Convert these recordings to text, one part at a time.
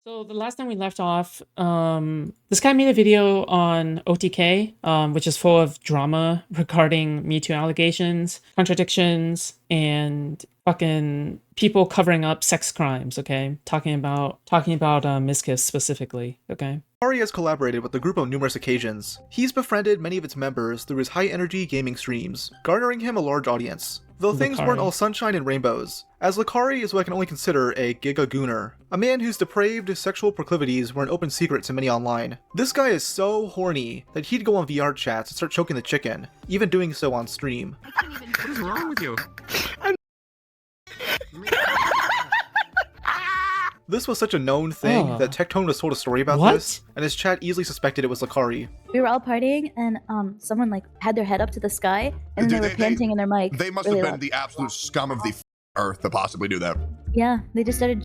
So the last time we left off, this guy made a video on OTK, which is full of drama regarding Me Too allegations, contradictions, and fucking people covering up sex crimes. Okay, talking about Miskis specifically. Okay. Lacari has collaborated with the group on numerous occasions. He's befriended many of its members through his high-energy gaming streams, garnering him a large audience. Though things weren't all sunshine and rainbows, as Lacari is what I can only consider a giga-gooner, a man whose depraved sexual proclivities were an open secret to many online. This guy is so horny that he'd go on VR chats and start choking the chicken, even doing so on stream. What is wrong with you? This was such a known thing that Tectone was told a story about this, and his chat easily suspected it was Lacari. We were all partying, and someone like had their head up to the sky, and then they were panting in their mic. They must have been the absolute scum of the earth to possibly do that. Yeah, they just started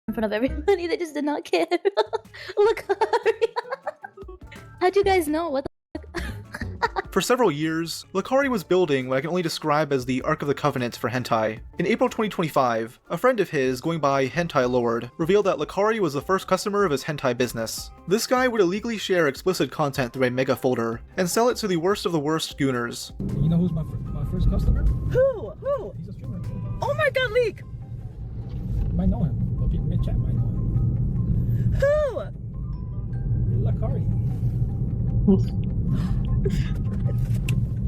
in front of everybody. They just did not care. Lacari. How'd you guys know? What the fuck? For several years, Lacari was building what I can only describe as the Ark of the Covenant for hentai. In April 2025, a friend of his, going by Hentai Lord, revealed that Lacari was the first customer of his hentai business. This guy would illegally share explicit content through a mega folder, and sell it to the worst of the worst gooners. You know who's my first customer? Who? He's a streamer. Oh my god, Leak! You might know him. Okay, mid-chat might know him. Who? Lacari.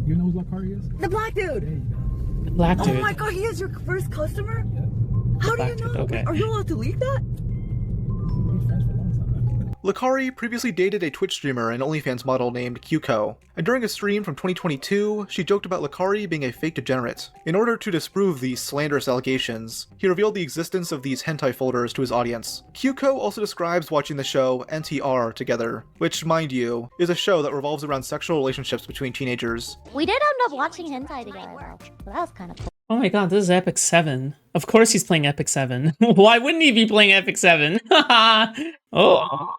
You know who Lacari is? The black dude! There you go. Black dude. Oh my god, he is your first customer? Yeah. How do you Black dude, know? okay. Are you allowed to leak that? We've been friends for a long time. Lacari previously dated a Twitch streamer and OnlyFans model named Kyuko, and during a stream from 2022, she joked about Lacari being a fake degenerate. In order to disprove these slanderous allegations, he revealed the existence of these hentai folders to his audience. Kyuko also describes watching the show NTR together, which, mind you, is a show that revolves around sexual relationships between teenagers. We did end up watching hentai together, though. So that was kind of cool. Oh my god, this is Epic 7. Of course he's playing Epic 7. Why wouldn't he be playing Epic 7? Oh.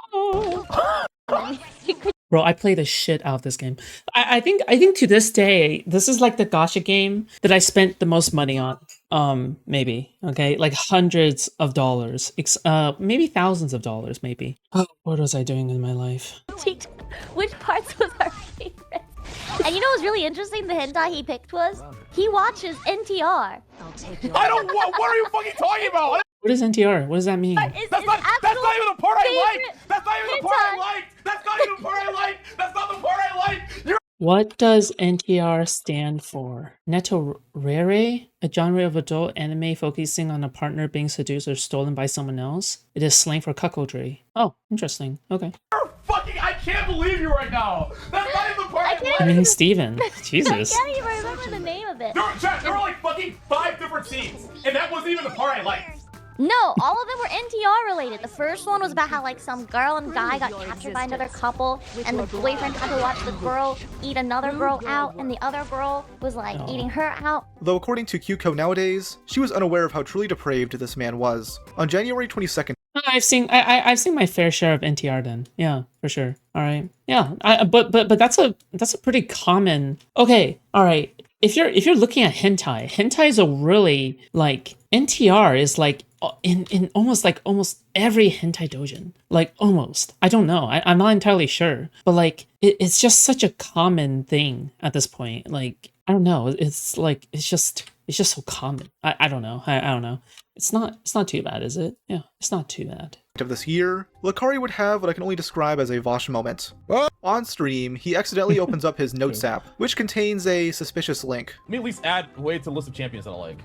Bro, I play the shit out of this game. I think to this day, this is like the gacha game that I spent the most money on. Maybe. Okay? Like hundreds of dollars. Maybe thousands of dollars, maybe. Oh, what was I doing in my life? Which parts was our favorite? And you know what's really interesting? The hentai he picked was he watches NTR. I don't. What are you fucking talking about? What is NTR? What does that mean? That's not even the part I liked. That's not even the part I liked. That's not even the part I liked. That's not the part I liked. What does NTR stand for? Netorere? A genre of adult anime focusing on a partner being seduced or stolen by someone else? It is slang for cuckoldry. Oh, interesting. Okay. I can't believe you right now. That's not even the part I liked. I mean, Steven. Jesus. I can't even remember the name of it. There were like fucking 5 different scenes, and that wasn't even the part I liked. No, all of them were NTR related. The first one was about how like some girl and guy got captured by another couple, and the boyfriend had to watch the girl eat another girl out, and the other girl was like eating her out. Though according to Kyuko nowadays, she was unaware of how truly depraved this man was. On January 22nd, I've seen my fair share of NTR then. Yeah, for sure. All right. Yeah. But that's a pretty common. Okay. All right. If you're looking at hentai is a really like NTR is like in almost every hentai doujin. Like almost. I don't know. I'm not entirely sure. But like it's just such a common thing at this point. Like I don't know. It's like it's just so common. I don't know. I don't know. It's not too bad, is it? Yeah, it's not too bad. of this year, Lacari would have what I can only describe as a Vosh moment. On stream, he accidentally opens up his Notes app, which contains a suspicious link. Let me at least add way to the list of champions that I like.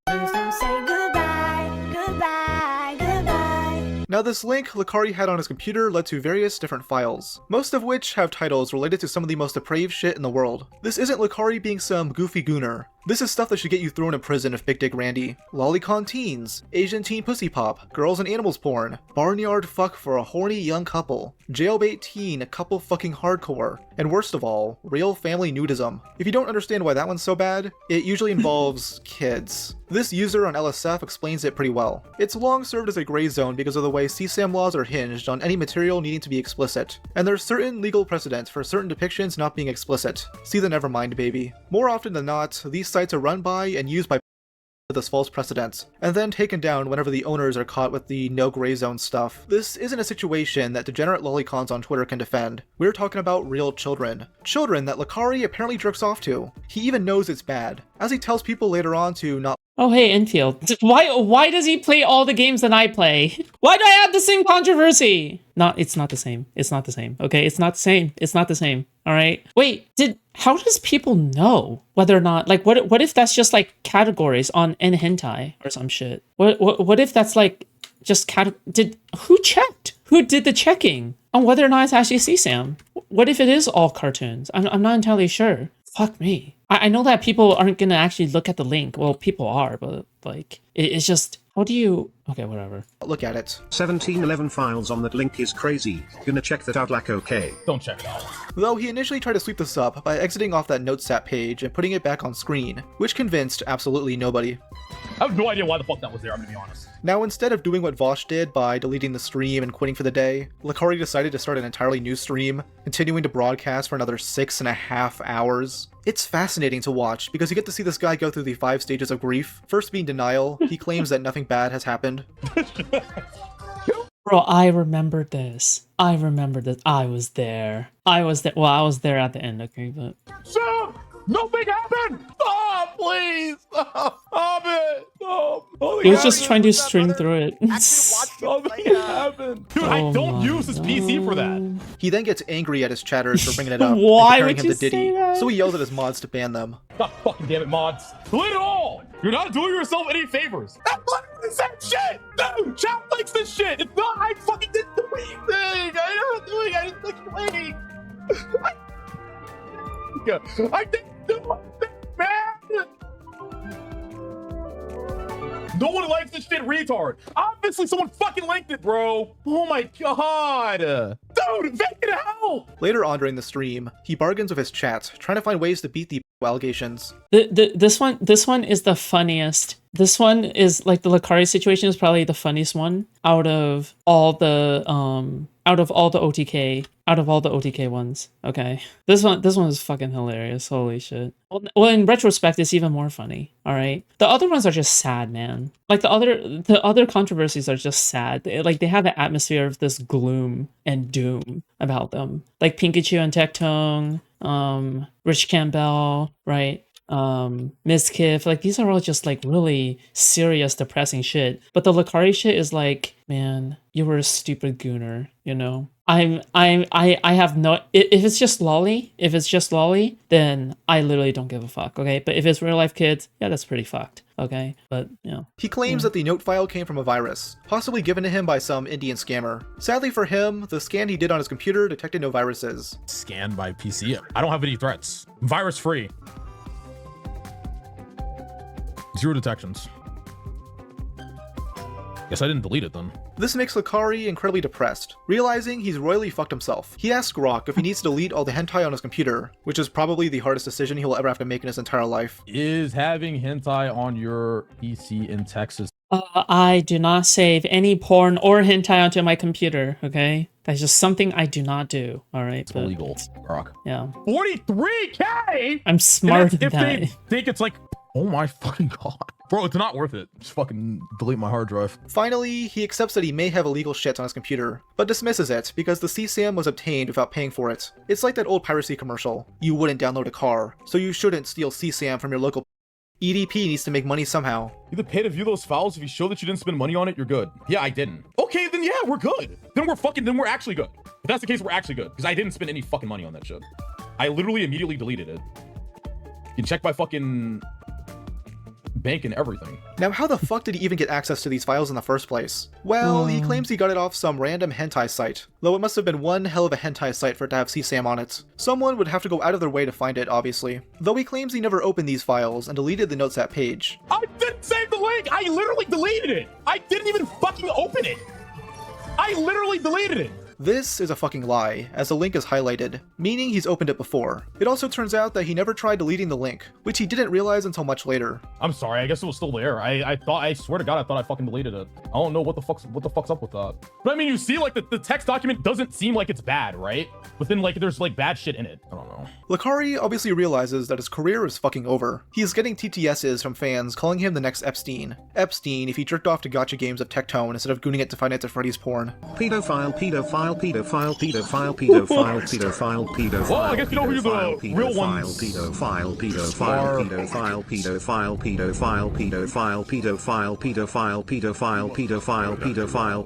Please don't say goodbye, goodbye, goodbye. Now this link Lacari had on his computer led to various different files, most of which have titles related to some of the most depraved shit in the world. This isn't Lacari being some goofy gooner. This is stuff that should get you thrown in prison if Big Dick Randy. Lolicon teens, Asian teen pussy pop, girls and animals porn, barnyard fuck for a horny young couple, jailbait teen couple fucking hardcore, and worst of all, real family nudism. If you don't understand why that one's so bad, it usually involves kids. This user on LSF explains it pretty well. It's long served as a gray zone because of the way CSAM laws are hinged on any material needing to be explicit, and there's certain legal precedent for certain depictions not being explicit. See the Nevermind baby. More often than not, these sites are run by and used by this false precedent, and then taken down whenever the owners are caught with the no gray zone stuff. This isn't a situation that degenerate lolicons on Twitter can defend. We're talking about real children. Children that Lacari apparently jerks off to. He even knows it's bad, as he tells people later on to not. Oh, hey, Enfield. Why does he play all the games that I play? Why do I have the same controversy? It's not the same. It's not the same. Okay, it's not the same. It's not the same. All right. Wait, how does people know whether or not, like, what if that's just like categories on in hentai or some shit? What if that's like just who checked? Who did the checking on whether or not it's actually CSAM? What if it is all cartoons? I'm not entirely sure. Fuck me. I know that people aren't gonna actually look at the link. Well, people are, but like, it's just, how do you... Okay, whatever. Look at it. 1711 files on that link is crazy. Gonna check that out like okay. Don't check it out. Though he initially tried to sweep this up by exiting off that notestat page and putting it back on screen, which convinced absolutely nobody. I have no idea why the fuck that was there, I'm gonna be honest. Now, instead of doing what Vosh did by deleting the stream and quitting for the day, Lacari decided to start an entirely new stream, continuing to broadcast for another 6.5 hours. It's fascinating to watch, because you get to see this guy go through the 5 stages of grief. First being denial, he claims that nothing bad has happened. Bro, I remembered this. I remembered that I was there. I was there. Well, I was there at the end, okay, but... Sam! Nothing happened! Stop, please! Stop it! Stop! He was just trying to stream through it. Nothing happened! Dude, I don't use his PC for that! He then gets angry at his chatters for bringing it up Why and comparing would him you to Diddy, say that? so he yells at his mods to ban them. God fucking damn it, mods! Delete it all! You're not doing yourself any favors! That's literally the same shit! Dude, chat likes this shit! It's not, I fucking didn't do anything! I'm not doing anything, waiting! I didn't do anything, man! No one likes this shit, retard! Obviously someone fucking linked it, bro! Oh my god! Dude, fucking help! Later on during the stream, he bargains with his chat, trying to find ways to beat the allegations. This one is the funniest. This one is like the Lacari situation is probably the funniest one out of all the OTK ones. Okay, this one is fucking hilarious. Holy shit. Well, in retrospect, it's even more funny. All right, the other ones are just sad, man. Like the other controversies are just sad. They have an atmosphere of this gloom and doom about them. Like Pikachu and Tectone, Rich Campbell, right? Miss Kiff, like these are all just like really serious, depressing shit. But the Lacari shit is like, man, you were a stupid gooner, you know? I have no, if it's just lolly, then I literally don't give a fuck, okay? But if it's real life kids, yeah, that's pretty fucked, okay? But, you know. He claims that the note file came from a virus, possibly given to him by some Indian scammer. Sadly for him, the scan he did on his computer detected no viruses. Scanned by PC? I don't have any threats. I'm virus free. 0 detections. Guess I didn't delete it then. This makes Lacari incredibly depressed, realizing he's royally fucked himself. He asks Grok if he needs to delete all the hentai on his computer, which is probably the hardest decision he will ever have to make in his entire life. Is having hentai on your PC in Texas? I do not save any porn or hentai onto my computer, okay? That's just something I do not do, all right? It's illegal, Grok. Yeah. 43K? I'm smarter than if that. They think it's like, oh my fucking god. Bro, it's not worth it. Just fucking delete my hard drive. Finally, he accepts that he may have illegal shit on his computer, but dismisses it because the CSAM was obtained without paying for it. It's like that old piracy commercial. You wouldn't download a car, so you shouldn't steal CSAM from your local. EDP needs to make money somehow. You pay to view those files. If you show that you didn't spend money on it, you're good. Yeah, I didn't. Okay, then yeah, we're good. Then we're actually good. If that's the case, we're actually good. Because I didn't spend any fucking money on that shit. I literally immediately deleted it. You can check my fucking bank and everything. Now, how the fuck did he even get access to these files in the first place? Well, he claims he got it off some random hentai site, though it must have been one hell of a hentai site for it to have CSAM on it. Someone would have to go out of their way to find it, obviously. Though he claims he never opened these files and deleted the notestat page. I didn't save the link! I literally deleted it! I didn't even fucking open it! I literally deleted it! This is a fucking lie, as the link is highlighted, meaning he's opened it before. It also turns out that he never tried deleting the link, which he didn't realize until much later. I'm sorry, I guess it was still there. I swear to God, I thought I fucking deleted it. I don't know what the fuck's up with that. But I mean, you see, like, the text document doesn't seem like it's bad, right? But then, like, there's, like, bad shit in it. I don't know. Lacari obviously realizes that his career is fucking over. He is getting TTSs from fans calling him the next Epstein. Epstein if he jerked off to gacha games of Tectone instead of gooning it to finance a Freddy's porn. Pedophile, pedophile, pedophile, pedophile, pedophile, pedophile, pedophile. Well, I guess you know who the real ones pedophile, pedophile, pedophile, pedophile, pedophile, pedophile, pedophile, pedophile, pedophile, pedophile,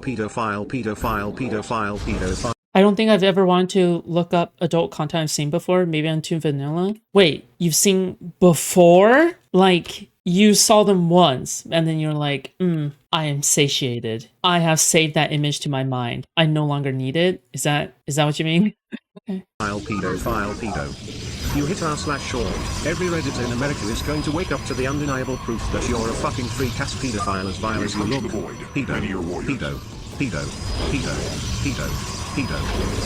pedophile, pedophile, pedophile, pedophile, pedophile. I don't think I've ever wanted to look up adult content I've seen before. Maybe on Toon Vanilla. Wait, you've seen before? Like, you saw them once, and then you're like, I am satiated. I have saved that image to my mind. I no longer need it. Is that what you mean? Okay. Pedophile, pedo. You hit r/Shaw. Every Redditor in America is going to wake up to the undeniable proof that you're a fucking freak-ass pedophile as vile as you look. Pedo, pedo, pedo, pedo, pedo, pedo,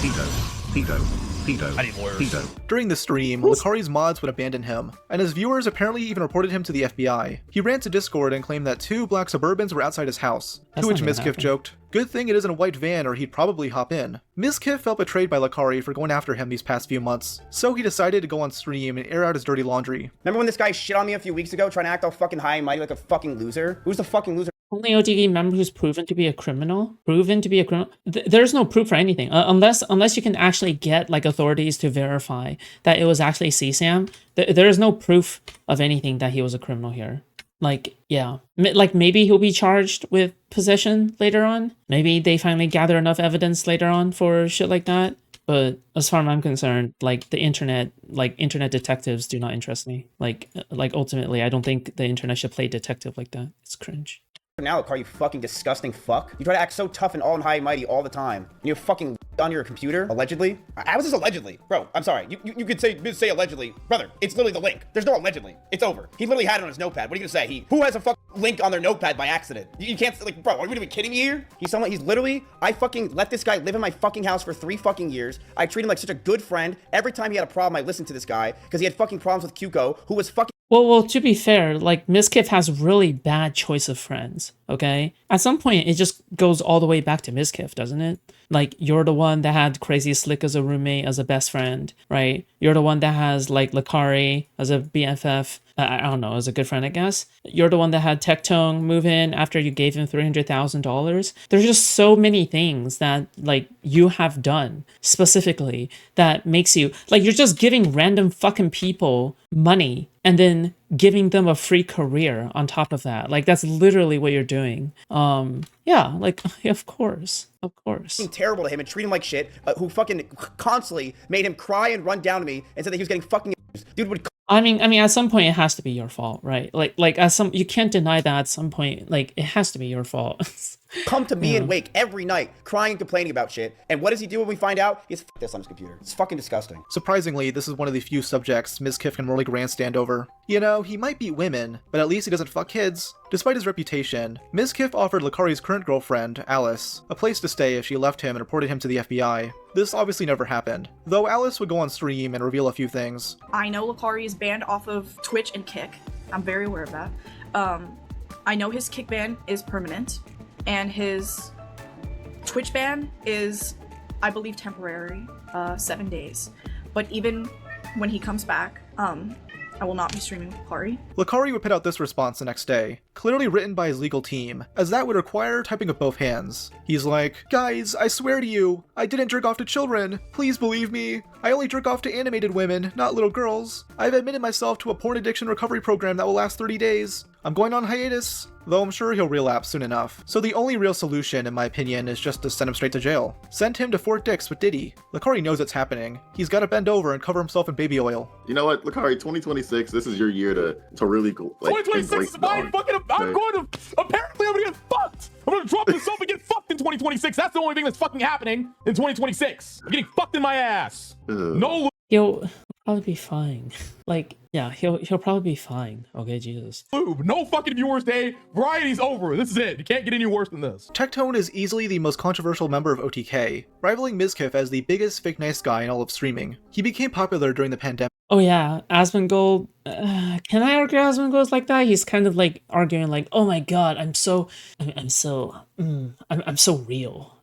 pedo, pedo, pedo, I need lawyers. pedo. During the stream, Lacari's mods would abandon him, and his viewers apparently even reported him to the FBI. He ran to Discord and claimed that 2 black Suburbans were outside his house, That's to which not gonna Mizkif happen. joked, "Good thing it isn't a white van or he'd probably hop in." Mizkif felt betrayed by Lacari for going after him these past few months, so he decided to go on stream and air out his dirty laundry. Remember when this guy shit on me a few weeks ago trying to act all fucking high and mighty like a fucking loser? Who's the fucking loser? Only OTK member who's proven to be a criminal. There's no proof for anything, unless you can actually get like authorities to verify that it was actually CSAM. There is no proof of anything that he was a criminal here. Like, yeah, like maybe he'll be charged with possession later on. Maybe they finally gather enough evidence later on for shit like that. But as far as I'm concerned, like the internet, like internet detectives do not interest me. Like ultimately, I don't think the internet should play detective like that. It's cringe. Now, Lacari, you fucking disgusting fuck. You try to act so tough and all and high and mighty all the time. And you're fucking on your computer, allegedly. How is this allegedly? Bro, I'm sorry. You could say allegedly. Brother, it's literally the link. There's no allegedly. It's over. He literally had it on his notepad. What are you gonna say? Who has a fucking link on their notepad by accident? You can't, like, bro, are you gonna be kidding me here? He's literally, I fucking let this guy live in my fucking house for 3 fucking years. I treat him like such a good friend. Every time he had a problem, I listened to this guy because he had fucking problems with Cuco, who was fucking. Well, to be fair, like Mizkif has really bad choice of friends, okay? At some point, it just goes all the way back to Mizkif, doesn't it? Like, you're the one that had Crazy Slick as a roommate, as a best friend, right? You're the one that has, like, Lacari as a BFF, I don't know, as a good friend, I guess. You're the one that had Tectone move in after you gave him $300,000. There's just so many things that, like, you have done specifically that makes you, like, you're just giving random fucking people money and then giving them a free career on top of that. Like, that's literally what you're doing. Yeah, like, of course. Terrible to him and treat him like shit, who fucking constantly made him cry and run down to me and said that he was getting fucking abused. Dude would I mean, at some point it has to be your fault, right? Like you can't deny that at some point, like, it has to be your fault. come to me and Wake every night crying and complaining about shit. And what does he do when we find out? He has this on his computer. It's fucking disgusting. Surprisingly, this is one of the few subjects Mizkif can really grandstand over. You know, he might beat women, but at least he doesn't fuck kids. Despite his reputation, Mizkif offered Lacari's current girlfriend, Alice, a place to stay if she left him and reported him to the FBI. This obviously never happened, though Alice would go on stream and reveal a few things. I know Lacari is banned off of Twitch and Kick. I'm very aware of that. I know his Kick ban is permanent, and his Twitch ban is, I believe, temporary, 7 days. But even when he comes back, I will not be streaming Lacari. Lacari would put out this response the next day, clearly written by his legal team, as that would require typing with both hands. He's like, "Guys, I swear to you, I didn't jerk off to children. Please believe me. I only jerk off to animated women, not little girls. I've admitted myself to a porn addiction recovery program that will last 30 days. I'm going on hiatus." Though I'm sure he'll relapse soon enough. So the only real solution, in my opinion, is just to send him straight to jail. Send him to Fort Dix with Diddy. Lacari knows it's happening. He's gotta bend over and cover himself in baby oil. You know what, Lacari, 2026, this is your year to really go, like, 2026 is my fucking, I'm going to, apparently I'm gonna get fucked. I'm gonna drop this off and get fucked in 2026. That's the only thing that's fucking happening in 2026. I'm getting fucked in my ass. No. Yo, probably be fine. Like, yeah, he'll probably be fine. Okay, Jesus. No fucking viewers day. Variety's over. This is it. You can't get any worse than this. Tectone is easily the most controversial member of OTK, rivaling Mizkif as the biggest fake nice guy in all of streaming. He became popular during the pandemic. Oh yeah, Asmongold. Can I argue Asmongold's like that? He's kind of like arguing like, oh my god, I'm so real. I'm so real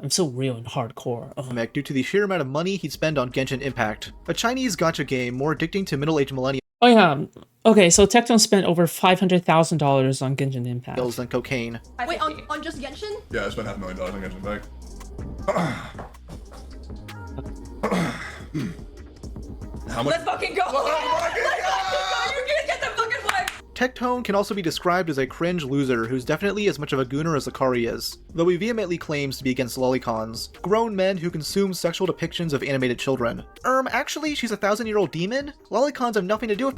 and hardcore. Oh. Due to the sheer amount of money he'd spend on Genshin Impact, a Chinese gacha game more addicting to middle-aged millennials. Oh yeah. Okay, so Tectone spent over $500,000 on Genshin Impact. Than cocaine. Wait, on just Genshin? Yeah, I spent $500,000 on Genshin Impact. How much? Let's fucking go! Let's fucking go! You're gonna get the fucking work! Tectone can also be described as a cringe loser who's definitely as much of a gooner as Lacari is, though he vehemently claims to be against lolicons, grown men who consume sexual depictions of animated children. Actually, she's a 1,000-year-old demon? Lolicons have nothing to do with.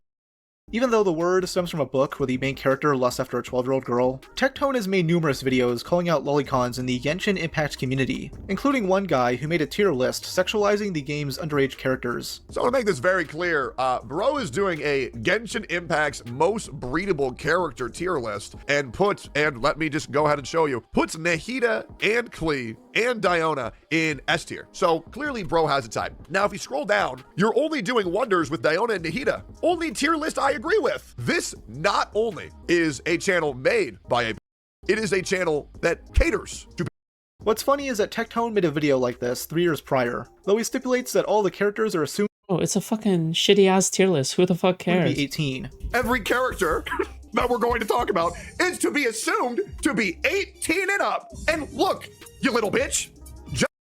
Even though the word stems from a book where the main character lusts after a 12-year-old girl, Tectone has made numerous videos calling out lolicons in the Genshin Impact community, including one guy who made a tier list sexualizing the game's underage characters. So I want to make this very clear, Bro is doing a Genshin Impact's most breedable character tier list, and let me just go ahead and show you, puts Nahida and Klee and Diona in S tier. So clearly Bro has a type. Now if you scroll down, you're only doing wonders with Diona and Nahida. Only tier list I agree with. This not only is a channel made by a, it is a channel that caters to. What's funny is that Tectone made a video like this 3 years prior, though he stipulates that all the characters are assumed. Oh, it's a fucking shitty-ass tier list. Who the fuck cares? To be 18. Every character that we're going to talk about is to be assumed to be 18 and up. And look, you little bitch.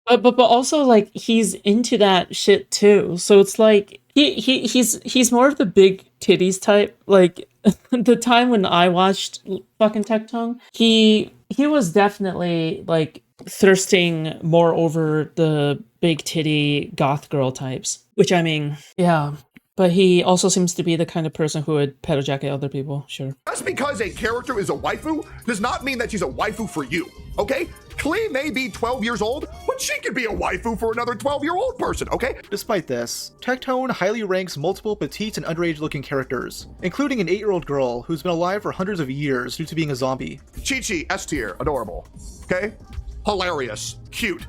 But also like he's into that shit too. So it's like he's more of the big titties type. Like the time when I watched fucking Tectone, he was definitely like thirsting more over the big titty goth girl types. Which I mean, yeah. But he also seems to be the kind of person who would pedo jacket other people, sure. Just because a character is a waifu does not mean that she's a waifu for you, okay? Klee may be 12 years old, but she could be a waifu for another 12-year-old person, okay? Despite this, Tectone highly ranks multiple petite and underage-looking characters, including an 8-year-old girl who's been alive for hundreds of years due to being a zombie. Chi-Chi, S tier, adorable, okay? Hilarious, cute.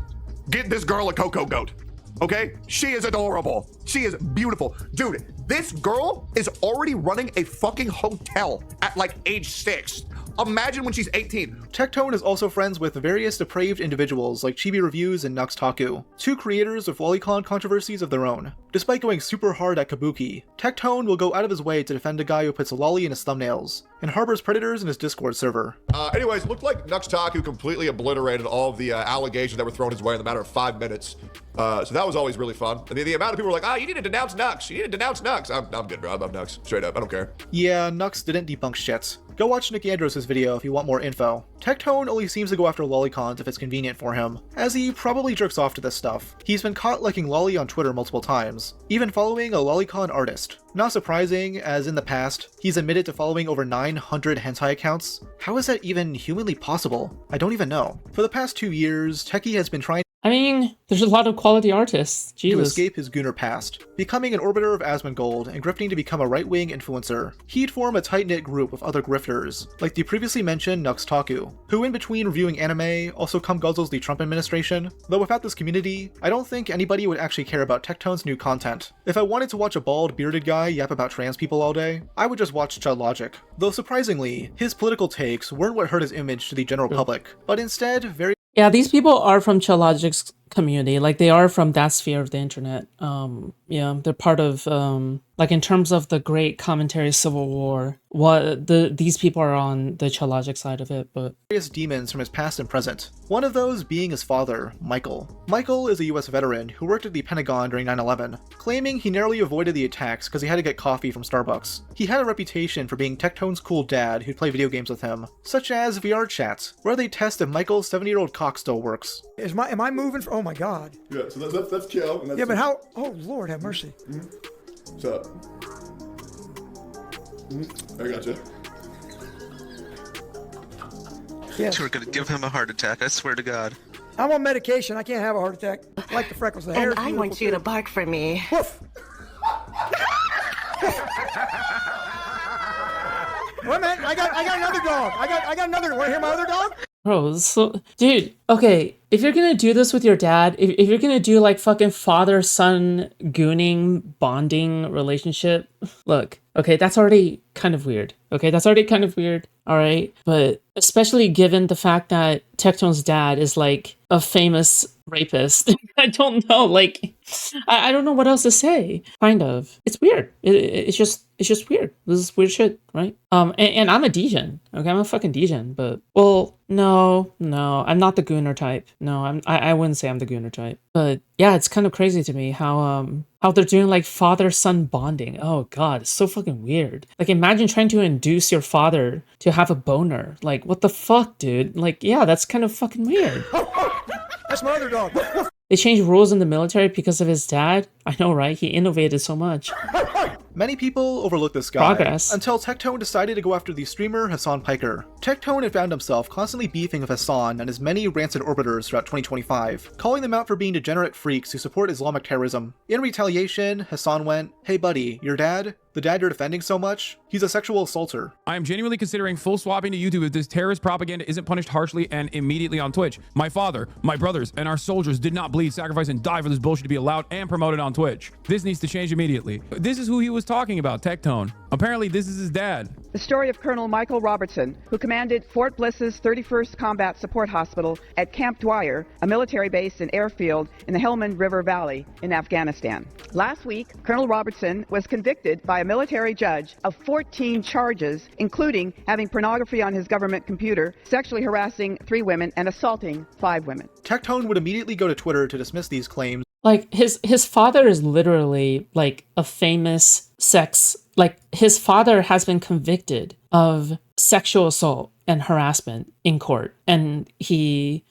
Get this girl a Coco goat. Okay? She is adorable. She is beautiful. Dude, this girl is already running a fucking hotel at like age 6. Imagine when she's 18. Tectone is also friends with various depraved individuals like Chibi Reviews and Nuxtaku, 2 creators of lolicon controversies of their own. Despite going super hard at Kabuki, Tectone will go out of his way to defend a guy who puts a lolly in his thumbnails, and harbors predators in his Discord server. Anyways, looked like Nuxtaku completely obliterated all of the allegations that were thrown his way in the matter of 5 minutes. So that was always really fun. I mean, the amount of people were like, you need to denounce Nux. You need to denounce Nux. I'm good, bro. I love Nux. Straight up. I don't care. Yeah, Nux didn't debunk shit. Go watch Nick Andros' video if you want more info. Tectone only seems to go after lolicons if it's convenient for him, as he probably jerks off to this stuff. He's been caught liking lolly on Twitter multiple times, even following a lolicon artist. Not surprising, as in the past, he's admitted to following over 900 hentai accounts. How is that even humanly possible? I don't even know. For the past 2 years, Techie has been trying I mean, there's a lot of quality artists. Jesus. To escape his gooner past, becoming an orbiter of Asmongold and grifting to become a right-wing influencer. He'd form a tight-knit group of other grifters, like the previously mentioned Nuxtaku, who in between reviewing anime also come guzzles the Trump administration. Though without this community, I don't think anybody would actually care about Tectone's new content. If I wanted to watch a bald, bearded guy yap about trans people all day, I would just watch Chud Logic. Though surprisingly, his political takes weren't what hurt his image to the general public, but instead very. Yeah, these people are from Chalogic's community. Like, they are from that sphere of the internet. Yeah, they're part of, like, in terms of the great commentary Civil War, these people are on the Chalogic side of it, but... various demons from his past and present. One of those being his father, Michael. Michael is a US veteran who worked at the Pentagon during 9/11, claiming he narrowly avoided the attacks because he had to get coffee from Starbucks. He had a reputation for being Tectone's cool dad who'd play video games with him, such as VR Chat, where they test if Michael's 70-year-old cock still works. Am I moving? Oh my god. Yeah, so that's Kiel. And that's yeah, but how? Oh Lord, have mercy. What's up? I gotcha. Yes. We're gonna give him a heart attack, I swear to God. I'm on medication. I can't have a heart attack. I like the freckles. The hair. And I want you to bark for me. Woof. Wait a minute, I got another dog. I got another. Want to hear my other dog? Bro, so, dude, okay, if you're gonna do this with your dad, if you're gonna do like fucking father-son gooning bonding relationship, look, okay, that's already kind of weird. Okay, that's already kind of weird, alright? But especially given the fact that Tectone's dad is like a famous rapist. I don't know, like, I don't know what else to say, kind of. It's weird. It's just weird. This is weird shit, right? And I'm a degen, okay? I'm a fucking degen, but, well, no, I'm not the gooner type. No, I wouldn't say I'm the gooner type. But yeah, it's kind of crazy to me how they're doing like father-son bonding. Oh god, it's so fucking weird. Like imagine trying to induce your father to have a boner. Like what the fuck, dude? Like yeah, that's kind of fucking weird. That's my other dog. They changed rules in the military because of his dad? I know, right? He innovated so much. Many people overlook this guy Progress. until Tectone decided to go after the streamer Hassan Piker. Tectone had found himself constantly beefing with Hassan and his many rancid orbiters throughout 2025, calling them out for being degenerate freaks who support Islamic terrorism. In retaliation, Hassan went, "Hey buddy, your dad? The dad you're defending so much? He's a sexual assaulter." I am genuinely considering full swapping to YouTube if this terrorist propaganda isn't punished harshly and immediately on Twitch. My father, my brothers, and our soldiers did not bleed, sacrifice, and die for this bullshit to be allowed and promoted on Twitch. This needs to change immediately. This is who he was talking about, Tectone. Apparently, this is his dad. The story of Colonel Michael Robertson, who commanded Fort Bliss's 31st Combat Support Hospital at Camp Dwyer, a military base and airfield in the Helmand River Valley in Afghanistan. Last week, Colonel Robertson was convicted by a military judge of 14 charges, including having pornography on his government computer, sexually harassing 3 women, and assaulting 5 women. Tectone would immediately go to Twitter to dismiss these claims. Like his father is literally like a famous sex, like his father has been convicted of sexual assault and harassment in court, and he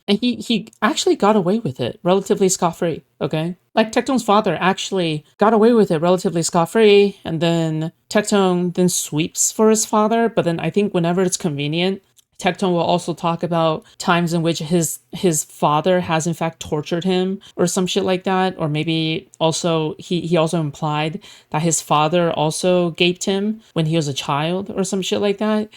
actually got away with it relatively scot-free. Okay, like Tectone's father actually got away with it relatively scot-free, and then Tectone then sweeps for his father, but then I think whenever it's convenient, Tectone will also talk about times in which his father has in fact tortured him or some shit like that, or maybe also he also implied that his father also gaped him when he was a child or some shit like that.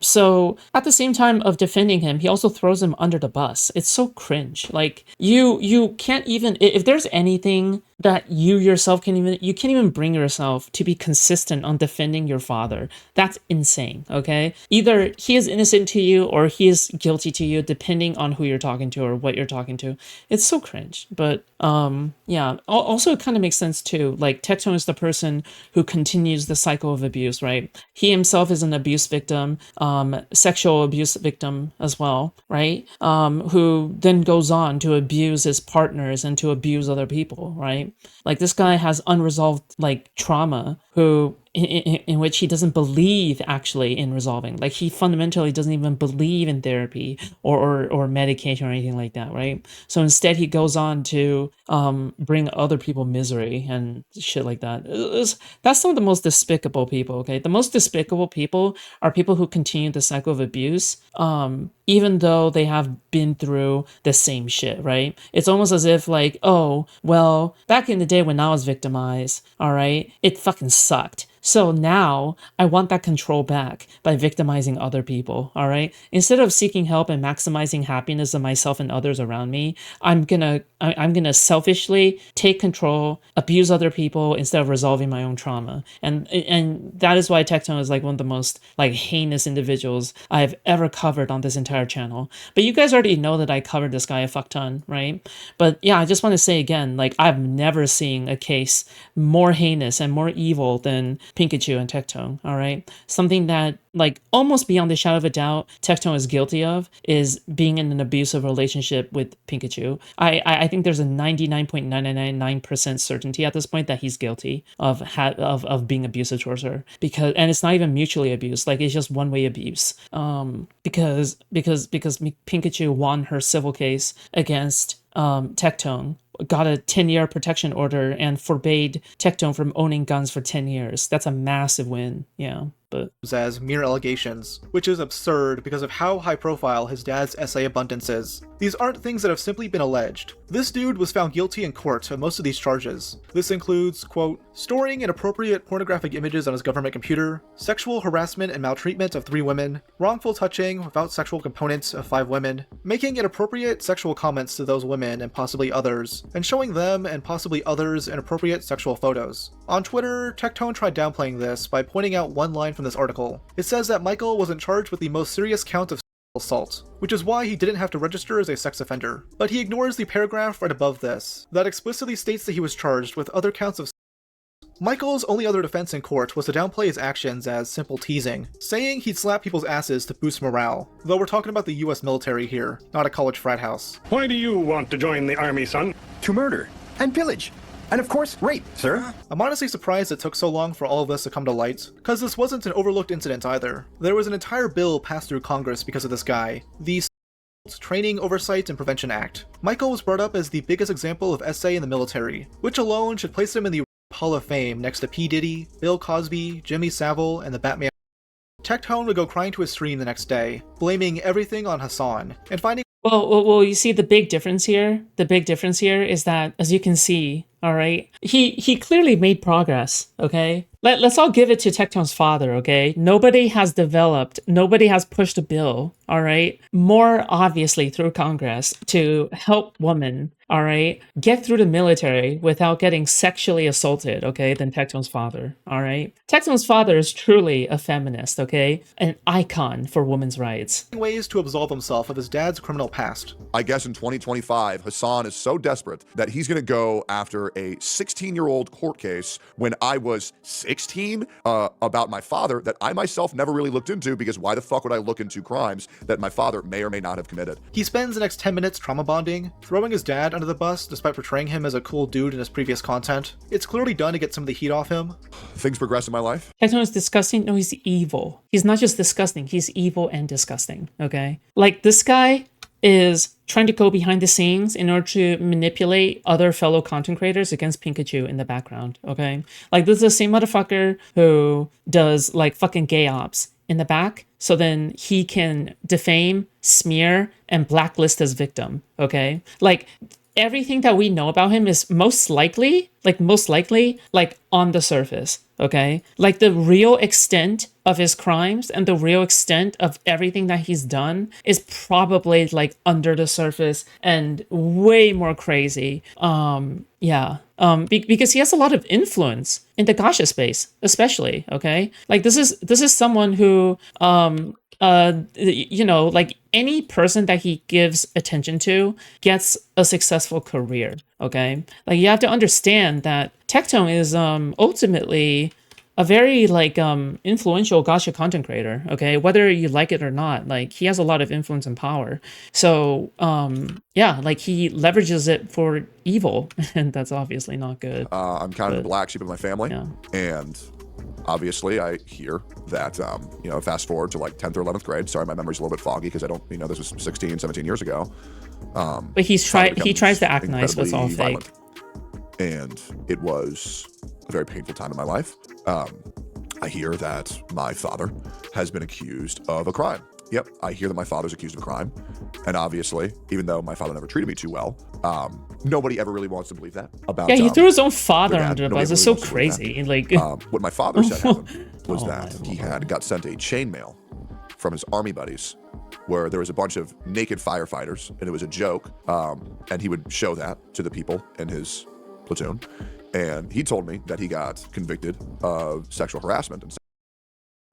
So at the same time of defending him, he also throws him under the bus. It's so cringe. Like you can't even, if there's anything that you yourself can't even bring yourself to be consistent on defending your father. That's insane. Okay, either he is innocent to you or he is guilty to you, depending on who you're talking to or what you're talking to. It's so cringe. But yeah, also it kind of makes sense too. Like Tectone is the person who continues the cycle of abuse, right? He himself is an abuse victim, sexual abuse victim as well, right? Who then goes on to abuse his partners and to abuse other people, right? Like this guy has unresolved like trauma in which he doesn't believe actually in resolving. Like he fundamentally doesn't even believe in therapy or medication or anything like that, right? So instead he goes on to bring other people misery and shit like that. That's some of the most despicable people, okay? The most despicable people are people who continue the cycle of abuse, even though they have been through the same shit, right? It's almost as if like, oh, well, back in the day when I was victimized, all right, it fucking sucked. So now I want that control back by victimizing other people, all right? Instead of seeking help and maximizing happiness of myself and others around me, I'm gonna selfishly take control, abuse other people instead of resolving my own trauma. And that is why Tectone is like one of the most like heinous individuals I've ever covered on this entire channel. But you guys already know that I covered this guy a fuck ton, right? But yeah, I just want to say again, like I've never seen a case more heinous and more evil than Pikachu and Tectone, all right? Something that, like, almost beyond the shadow of a doubt, Tectone is guilty of is being in an abusive relationship with Pikachu. I think there's a 99.999% certainty at this point that he's guilty of being abusive towards her, and it's not even mutually abuse, like it's just one-way abuse. Because Pikachu won her civil case against Tectone, got a 10-year protection order and forbade Tectone from owning guns for 10 years. That's a massive win, yeah. but as mere allegations, which is absurd because of how high profile his dad's essay abundance is. These aren't things that have simply been alleged. This dude was found guilty in court of most of these charges. This includes, quote, storing inappropriate pornographic images on his government computer, sexual harassment and maltreatment of 3 women, wrongful touching without sexual components of 5 women, making inappropriate sexual comments to those women and possibly others, and showing them and possibly others inappropriate sexual photos. On Twitter, Tectone tried downplaying this by pointing out one line from this article. It says that Michael wasn't charged with the most serious count of assault, which is why he didn't have to register as a sex offender. But he ignores the paragraph right above this, that explicitly states that he was charged with other counts of Michael's only other defense in court was to downplay his actions as simple teasing, saying he'd slap people's asses to boost morale, though we're talking about the US military here, not a college frat house. Why do you want to join the army, son? To murder and pillage. And of course, rape, sir. I'm honestly surprised it took so long for all of this to come to light, because this wasn't an overlooked incident either. There was an entire bill passed through Congress because of this guy, the Training, Oversight, and Prevention Act. Michael was brought up as the biggest example of SA in the military, which alone should place him in the Hall of Fame next to P. Diddy, Bill Cosby, Jimmy Savile, and the Batman. Tectone would go crying to his stream the next day, blaming everything on Hassan, and finding Well, you see the big difference here? The big difference here is that, as you can see, all right, he clearly made progress, okay? Let's all give it to Tectone's father, okay? Nobody has pushed a bill, all right, more obviously through Congress to help women, all right, get through the military without getting sexually assaulted, okay, than Tectone's father, all right? Tectone's father is truly a feminist, okay? An icon for women's rights. Ways to absolve himself of his dad's criminal past. I guess in 2025, Hassan is so desperate that he's going to go after a 16-year-old court case when I was 16 about my father that I myself never really looked into, because why the fuck would I look into crimes that my father may or may not have committed? He spends the next 10 minutes trauma bonding, throwing his dad under the bus despite portraying him as a cool dude in his previous content. It's clearly done to get some of the heat off him. Things progress in my life. Tectone is disgusting. No, he's evil. He's not just disgusting. He's evil and disgusting, okay? Like, this guy is trying to go behind the scenes in order to manipulate other fellow content creators against Pikachu in the background, okay? Like, this is the same motherfucker who does, like, fucking gay ops in the back, so then he can defame, smear, and blacklist his victim, okay? Like, everything that we know about him is most likely, on the surface, okay? Like, the real extent of his crimes and the real extent of everything that he's done is probably, like, under the surface and way more crazy. Because he has a lot of influence in the gacha space, especially, okay? Like, this is someone who, like, any person that he gives attention to gets a successful career, okay? Like, you have to understand that Tectone is ultimately a very, like, influential gacha content creator, okay? Whether you like it or not, like, he has a lot of influence and power. So, like, he leverages it for evil, and that's obviously not good. I'm kind of the black sheep of my family, and obviously I hear that, fast forward to, like, 10th or 11th grade. Sorry, my memory's a little bit foggy because I don't, this was 16, 17 years ago. But he tries to act nice, but it's all fake. And it was a very painful time in my life. I hear that my father has been accused of a crime. Yep, I hear that my father's accused of a crime. And obviously, even though my father never treated me too well, nobody ever really wants to believe that about. Yeah, he threw his own father under the bus. It's so crazy. Like, what my father said happened was that he got sent a chainmail from his army buddies, where there was a bunch of naked firefighters, and it was a joke. And he would show that to the people in his platoon. And he told me that he got convicted of sexual harassment and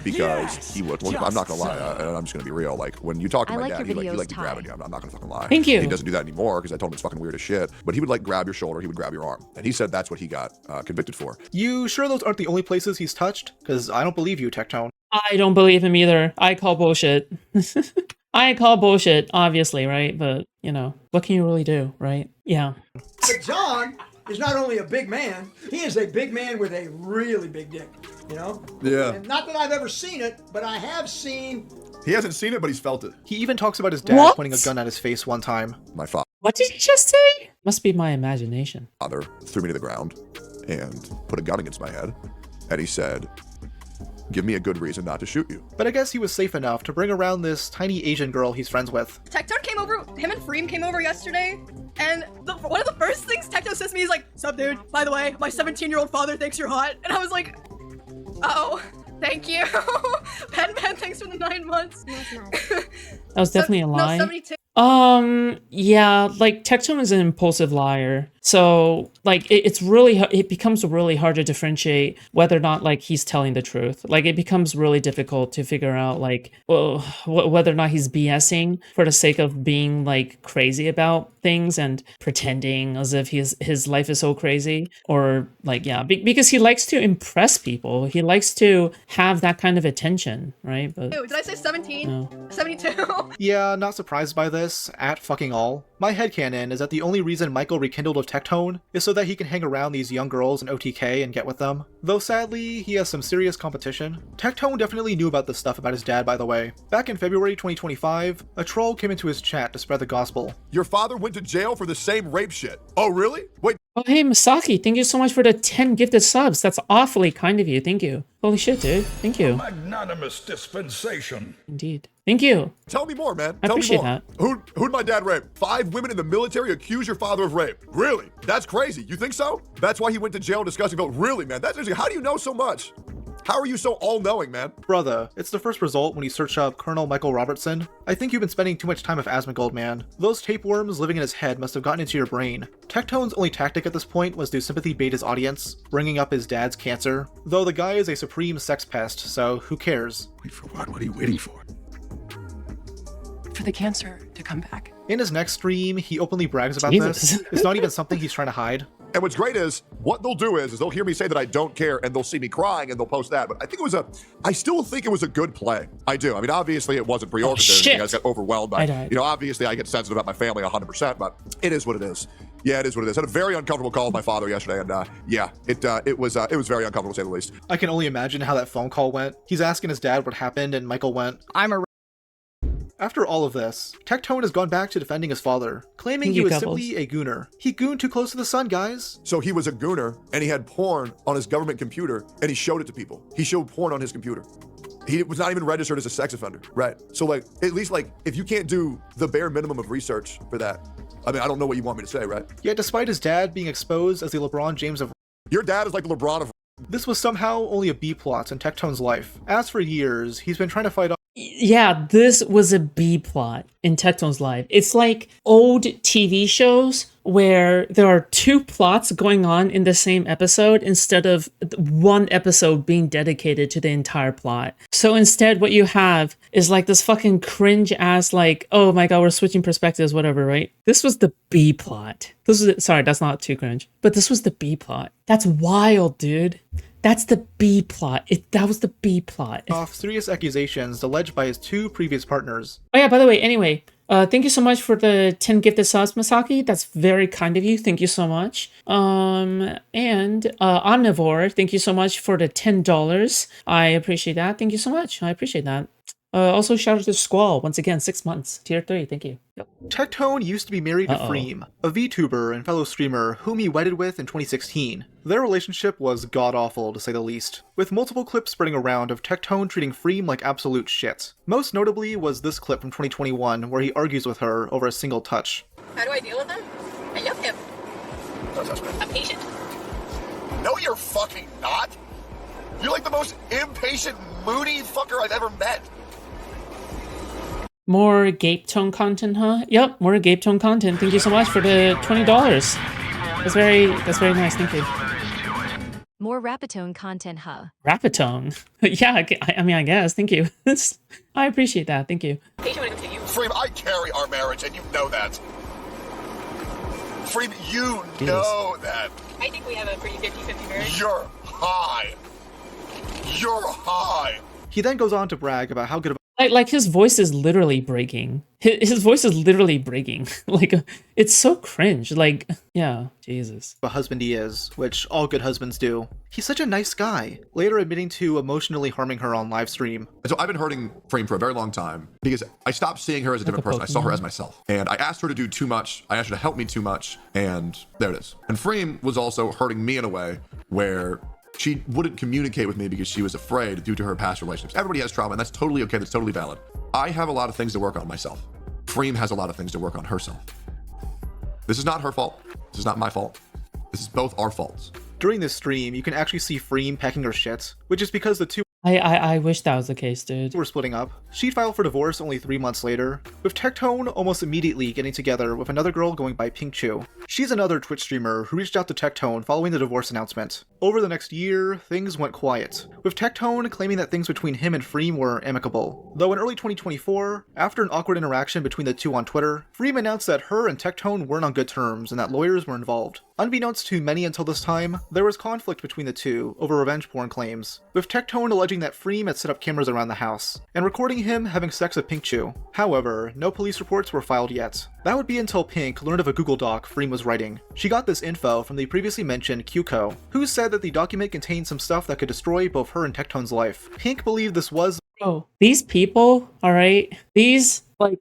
because he would. Well, I'm not gonna lie, I'm just gonna be real. Like, when you talk to my dad, he like to grab you. I'm not gonna fucking lie. Thank you. He doesn't do that anymore because I told him it's fucking weird as shit. But he would, like, grab your shoulder, he would grab your arm, and he said that's what he got convicted for. You sure those aren't the only places he's touched? Because I don't believe you, Tectone. I don't believe him either. I call bullshit. I call bullshit, obviously, right? But, what can you really do, right? Yeah. But John is not only a big man, he is a big man with a really big dick, Yeah. And not that I've ever seen it, but I have seen... He hasn't seen it, but he's felt it. He even talks about his dad pointing a gun at his face one time. My father. What did you just say? Must be my imagination. Father threw me to the ground and put a gun against my head. And he said, give me a good reason not to shoot you. But I guess he was safe enough to bring around this tiny Asian girl he's friends with. Tecton came over, him and Freem came over yesterday, and one of the first things Tecton says to me is like, "Sup, dude? By the way, my 17-year-old father thinks you're hot." And I was like, "Oh, thank you." Pen, thanks for the 9 months. That was definitely a lie. No, 72. Yeah, like Tecton is an impulsive liar. So like it becomes really hard to differentiate whether or not like he's telling the truth. Like it becomes really difficult to figure out like whether or not he's BSing for the sake of being like crazy about things and pretending as if his life is so crazy, or like because he likes to impress people. He likes to have that kind of attention, right? But Did I say 17? No. 72. Yeah, not surprised by this at fucking all. My headcanon is that the only reason Michael rekindled with Tectone is so that he can hang around these young girls in OTK and get with them. Though sadly, he has some serious competition. Tectone definitely knew about this stuff about his dad, by the way. Back in February 2025, a troll came into his chat to spread the gospel. Your father went to jail for the same rape shit. Oh, really? Wait. Oh, hey, Masaki, thank you so much for the 10 gifted subs. That's awfully kind of you. Thank you. Holy shit, dude. Thank you. Magnanimous dispensation. Indeed. Thank you. Tell me more, man. I Tell appreciate me more. that. Who'd my dad rape? 5 women in the military accuse your father of rape. Really? That's crazy. You think so? That's why he went to jail discussing about. Really, man? That's how do you know so much? How are you so all-knowing, man? Brother, it's the first result when you search up Colonel Michael Robertson. I think you've been spending too much time with Asmongold, man. Those tapeworms living in his head must have gotten into your brain. Tectone's only tactic at this point was to sympathy bait his audience, bringing up his dad's cancer. Though the guy is a supreme sex pest, so who cares? Wait for what? What are you waiting for? For the cancer to come back. In his next stream, he openly brags about Jesus. this. It's not even something he's trying to hide. And what's great is, what they'll do is they'll hear me say that I don't care, and they'll see me crying, and they'll post that. But I still think it was a good play. I do. I mean, obviously it wasn't pre-orchestrated. You guys got overwhelmed by, obviously I get sensitive about my family 100%, but it is what it is. Yeah, it is what it is. I had a very uncomfortable call with my father yesterday, and it was very uncomfortable to say the least. I can only imagine how that phone call went. He's asking his dad what happened, and Michael went, "I'm a..." After all of this, Tectone has gone back to defending his father, claiming he was simply a gooner. He gooned too close to the sun, guys. So he was a gooner, and he had porn on his government computer, and he showed it to people. He showed porn on his computer. He was not even registered as a sex offender, right? So like, at least like, if you can't do the bare minimum of research for that, I mean, I don't know what you want me to say, right? Yet despite his dad being exposed as the LeBron James of... Your dad is like the LeBron of... This was somehow only a B-plot in Tectone's life. As for years, he's been trying to fight off... Yeah, this was a B plot in Tectone's life. It's like old TV shows where there are 2 plots going on in the same episode instead of one episode being dedicated to the entire plot. So instead what you have is like this fucking cringe ass like, oh my god, we're switching perspectives, whatever, right? This was the B plot. Sorry, that's not too cringe, but this was the B plot. That's wild, dude. That's the B plot. That was the B plot. Off serious accusations alleged by his 2 previous partners. Oh yeah, by the way, anyway, thank you so much for the 10 gifted subs, Masaki. That's very kind of you. Thank you so much. And Omnivore, thank you so much for the $10. I appreciate that. Thank you so much. I appreciate that. Also, shout out to Squall. Once again, 6 months. Tier 3. Thank you. Yep. Tectone used to be married to Freem, a VTuber and fellow streamer whom he wedded with in 2016. Their relationship was god-awful, to say the least, with multiple clips spreading around of Tectone treating Freem like absolute shit. Most notably was this clip from 2021 where he argues with her over a single touch. How do I deal with him? I love him. I'm patient. No, you're fucking not. You're like the most impatient, moody fucker I've ever met. More Gape Tone content, huh? Yep, more Gape Tone content. Thank you so much for the $20. That's very nice. Thank you. More Rapatone content, huh? Rapatone? Yeah, I mean, I guess. Thank you. I appreciate that. Thank you. Freem, I carry our marriage, and you know that. Freem, you know that. I think we have a pretty 50-50 marriage. You're high. You're high. He then goes on to brag about how good of Like his voice is literally breaking. His voice is literally breaking. Like, it's so cringe. Like, yeah, Jesus. a husband he is, which all good husbands do. He's such a nice guy, later admitting to emotionally harming her on livestream. So I've been hurting Freem for a very long time because I stopped seeing her as a different person. I saw her as myself. And I asked her to do too much. I asked her to help me too much. And there it is. And Freem was also hurting me in a way where She wouldn't communicate with me because she was afraid due to her past relationships. Everybody has trauma, and that's totally okay. That's totally valid. I have a lot of things to work on myself. Freem has a lot of things to work on herself. This is not her fault. This is not my fault. This is both our faults. During this stream, you can actually see Freem packing her shit, which is because the two I wish that was the case, dude. were splitting up. She'd filed for divorce only 3 months later, with Tectone almost immediately getting together with another girl going by Pink Chu. She's another Twitch streamer who reached out to Tectone following the divorce announcement. Over the next year, things went quiet, with Tectone claiming that things between him and Freem were amicable. Though in early 2024, after an awkward interaction between the two on Twitter, Freem announced that her and Tectone weren't on good terms and that lawyers were involved. Unbeknownst to many until this time, there was conflict between the two over revenge porn claims, with Tectone alleging that Freem had set up cameras around the house, and recording him having sex with Pink Chu. However, no police reports were filed yet. That would be until Pink learned of a Google Doc Freem was writing. She got this info from the previously mentioned QCO, who said that the document contained some stuff that could destroy both her and Tectone's life. Pink believed this was— Oh, these people, alright? These, like...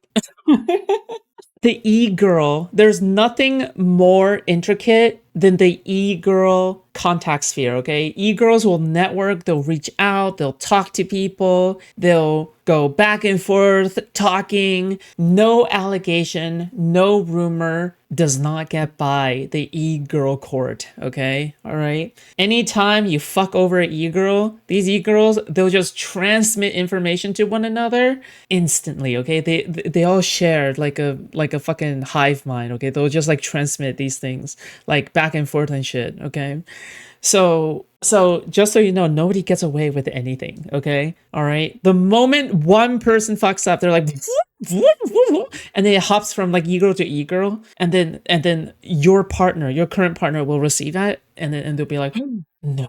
The e-girl, there's nothing more intricate than the e-girl contact sphere, okay? E-girls will network, they'll reach out, they'll talk to people, they'll go back and forth talking. No allegation, no rumor does not get by the e-girl court, okay? All right? Anytime you fuck over an e-girl, these e-girls, they'll just transmit information to one another instantly, okay? They all share like a fucking hive mind, okay? They'll just like transmit these things like back and forth and shit, okay? So just so you know, nobody gets away with anything, okay? All right? The moment one person fucks up, they're like, and then it hops from like e-girl to e-girl, and then your partner, your current partner will receive that, and they'll be like, no.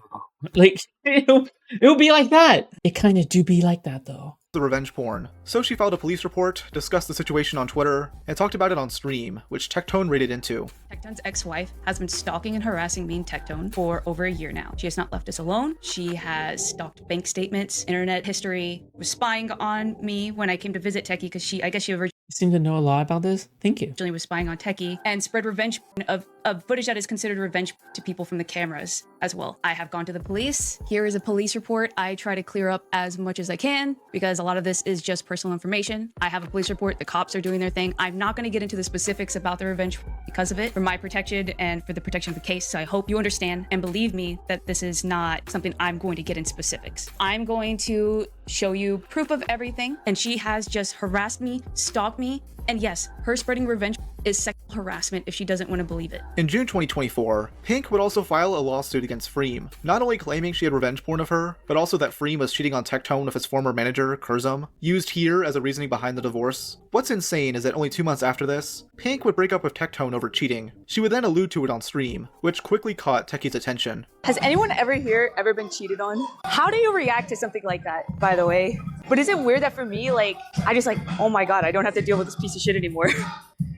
Like, it'll be like that. It kind of do be like that, though. the revenge porn. So she filed a police report, discussed the situation on Twitter, and talked about it on stream, which Tectone raided into. Tectone's ex-wife has been stalking and harassing me and Tectone for over a year now. She has not left us alone. She has stalked bank statements, internet history, was spying on me when I came to visit Techie because I guess she originally You seem to know a lot about this. Thank you. was spying on Techie and spread revenge of footage that is considered revenge to people from the cameras as well. I have gone to the police. Here is a police report. I try to clear up as much as I can because a lot of this is just personal information. I have a police report. The cops are doing their thing. I'm not going to get into the specifics about the revenge because of it, for my protection and for the protection of the case. So I hope you understand and believe me that this is not something I'm going to get in specifics. I'm going to show you proof of everything, and she has just harassed me, stalked me, and yes, her spreading revenge is sexual harassment if she doesn't want to believe it. In June 2024, Pink would also file a lawsuit against Freem, not only claiming she had revenge porn of her, but also that Freem was cheating on Tectone with his former manager, Kurzum, used here as a reasoning behind the divorce. What's insane is that only 2 months after this, Pink would break up with Tectone over cheating. She would then allude to it on stream, which quickly caught Techie's attention. Has anyone ever been cheated on? How do you react to something like that, by the way? But is it weird that for me, like, I just like, oh my god, I don't have to deal with this piece of shit anymore.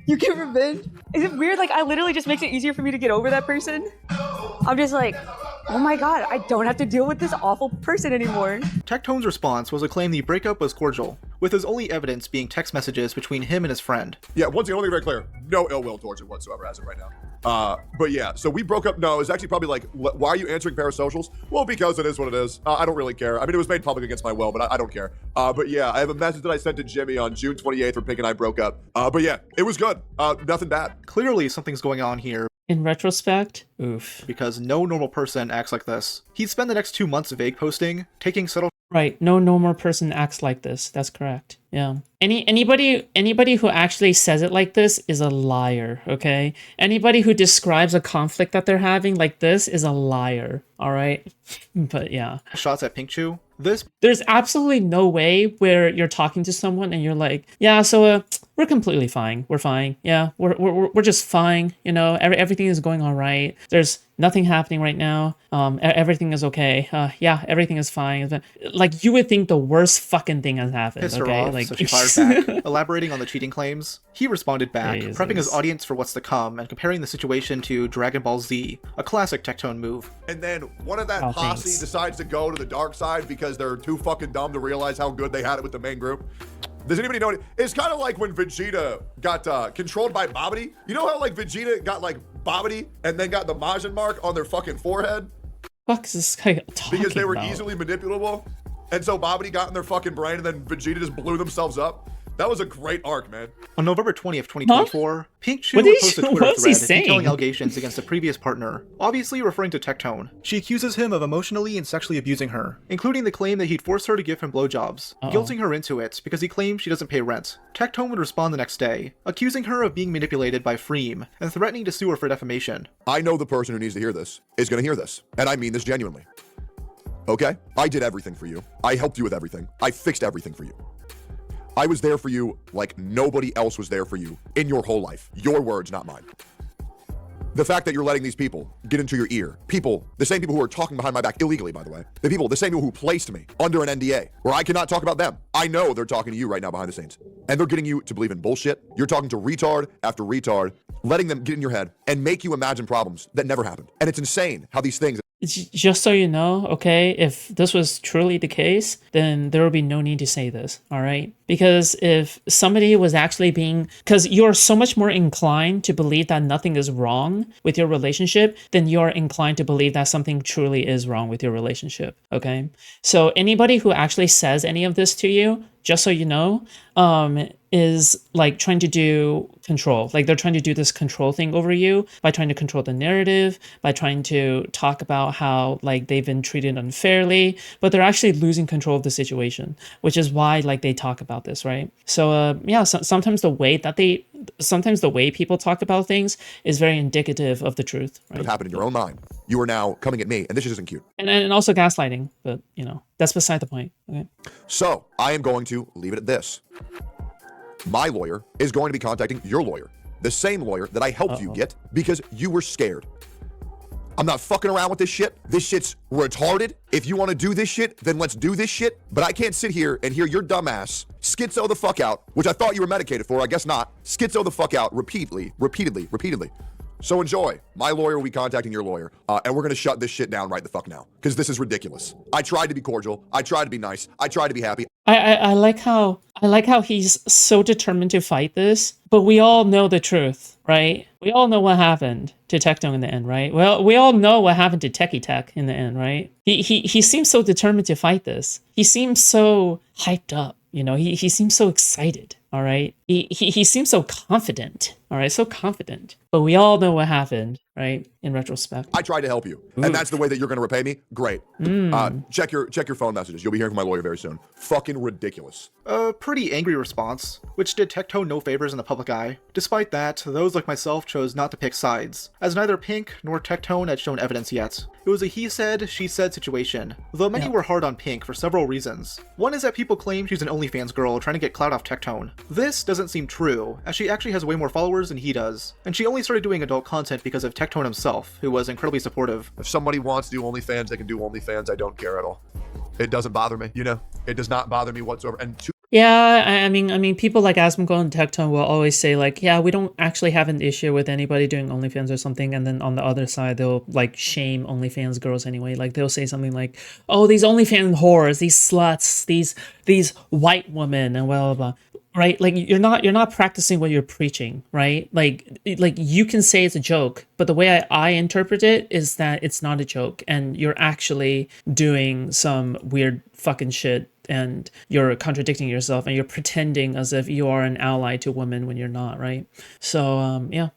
You get revenge? Is it weird? Like, I literally just makes it easier for me to get over that person. I'm just like, oh my god, I don't have to deal with this awful person anymore. Tectone's response was to claim the breakup was cordial, with his only evidence being text messages between him and his friend. Yeah, once again, let me be very clear. No ill will towards her whatsoever as of right now. But yeah, so we broke up. No, it was actually probably like, why are you answering parasocials? Well, because it is what it is. I don't really care. I mean, it was made public against my will, but I don't care. But yeah, I have a message that I sent to Jimmy on June 28th when Pink and I broke up. But yeah, it was good. Nothing bad. Clearly, something's going on here. In retrospect, oof. Because no normal person acts like this. He'd spend the next 2 months vague posting, taking subtle— Right, no normal person acts like this. That's correct. Yeah. Anybody who actually says it like this is a liar, okay? Anybody who describes a conflict that they're having like this is a liar, all right? But yeah. shots at Pink Chu. There's absolutely no way where you're talking to someone and you're like, yeah, so we're completely fine. We're fine. Yeah, we're just fine. You know, everything is going all right. There's nothing happening right now. Everything is okay. Yeah, everything is fine. Like, you would think the worst fucking thing has happened. Pissed okay? her off, Like, so she fired back. Elaborating on the cheating claims, he responded back, prepping his audience for what's to come and comparing the situation to Dragon Ball Z, a classic Tectone move. And then one of that posse decides to go to the dark side because they're too fucking dumb to realize how good they had it with the main group. Does anybody know it? It's kind of like when Vegeta got controlled by Babidi. You know how like Vegeta got like Babidi and then got the Majin mark on their fucking forehead? fuck is this guy talking Because they were about? easily manipulable. And so Bobbity got in their fucking brain and then Vegeta just blew themselves up. That was a great arc, man. On November 20th, 2024, Pink Chu What is- posted a what Twitter was he thread saying? detailing allegations against a previous partner, obviously referring to Tectone. She accuses him of emotionally and sexually abusing her, including the claim that he'd force her to give him blowjobs, guilting her into it because he claimed she doesn't pay rent. Tectone would respond the next day, accusing her of being manipulated by Freem and threatening to sue her for defamation. I know the person who needs to hear this is going to hear this. And I mean this genuinely. Okay? I did everything for you. I helped you with everything. I fixed everything for you. I was there for you like nobody else was there for you in your whole life. Your words, not mine. The fact that you're letting these people get into your ear, people, the same people who are talking behind my back illegally, by the way, the same people who placed me under an NDA where I cannot talk about them. I know they're talking to you right now behind the scenes. And they're getting you to believe in bullshit. You're talking to retard after retard, letting them get in your head and make you imagine problems that never happened. And it's insane how these things... Just so you know, okay, if this was truly the case, then there would be no need to say this, all right? Because if somebody was actually being... Because you're so much more inclined to believe that nothing is wrong with your relationship than you're inclined to believe that something truly is wrong with your relationship, okay? So anybody who actually says any of this to you, just so you know, is like trying to do control. Like they're trying to do this control thing over you by trying to control the narrative, by trying to talk about how like they've been treated unfairly, but they're actually losing control of the situation, which is why like they talk about this, right? So yeah, sometimes the way people talk about things is very indicative of the truth, right? Have happened in your own mind. You are now coming at me, and this just isn't cute. And also gaslighting, but you know, that's beside the point. Okay. So I am going to leave it at this. My lawyer is going to be contacting your lawyer, the same lawyer that I helped you get because you were scared. I'm not fucking around with this shit. This shit's retarded. If you want to do this shit, then let's do this shit. But I can't sit here and hear your dumbass schizo the fuck out, which I thought you were medicated for. I guess not. Schizo the fuck out repeatedly. So enjoy. My lawyer will be contacting your lawyer, and we're going to shut this shit down right the fuck now because this is ridiculous. I tried to be cordial. I tried to be nice. I tried to be happy. I like how he's so determined to fight this, but we all know the truth, right? We all know what happened to Tectone in the end, right? Well, we all know what happened to Techie Tech in the end, right? He seems so determined to fight this. He seems so hyped up, you know. He seems so excited, all right? He seems so confident, all right? So confident. But we all know what happened, right? In retrospect. I tried to help you, and that's the way that you're going to repay me. Great. Check your phone messages. You'll be hearing from my lawyer very soon. Fucking ridiculous. A pretty angry response, which did Tectone no favors in the public eye. Despite that, those like myself chose not to pick sides, as neither Pink nor Tectone had shown evidence yet. It was a he said, she said situation, though many were hard on Pink for several reasons. One is that people claim she's an OnlyFans girl trying to get clout off Tectone. This doesn't seem true, as she actually has way more followers than he does, and she only started doing adult content because of Tectone himself, who was incredibly supportive. If somebody wants to do OnlyFans, they can do OnlyFans. I don't care at all. It doesn't bother me, you know? It does not bother me whatsoever. And Yeah, I mean, people like Asmongold and Tectone will always say like, yeah, we don't actually have an issue with anybody doing OnlyFans or something, and then on the other side, they'll like shame OnlyFans girls anyway. Like they'll say something like, oh, these OnlyFans whores, these sluts, these white women, and blah blah blah. Right? Like you're not practicing what you're preaching, right? Like you can say it's a joke, but the way I interpret it is that it's not a joke, and you're actually doing some weird fucking shit, and you're contradicting yourself, and you're pretending as if you are an ally to women when you're not, right? So yeah,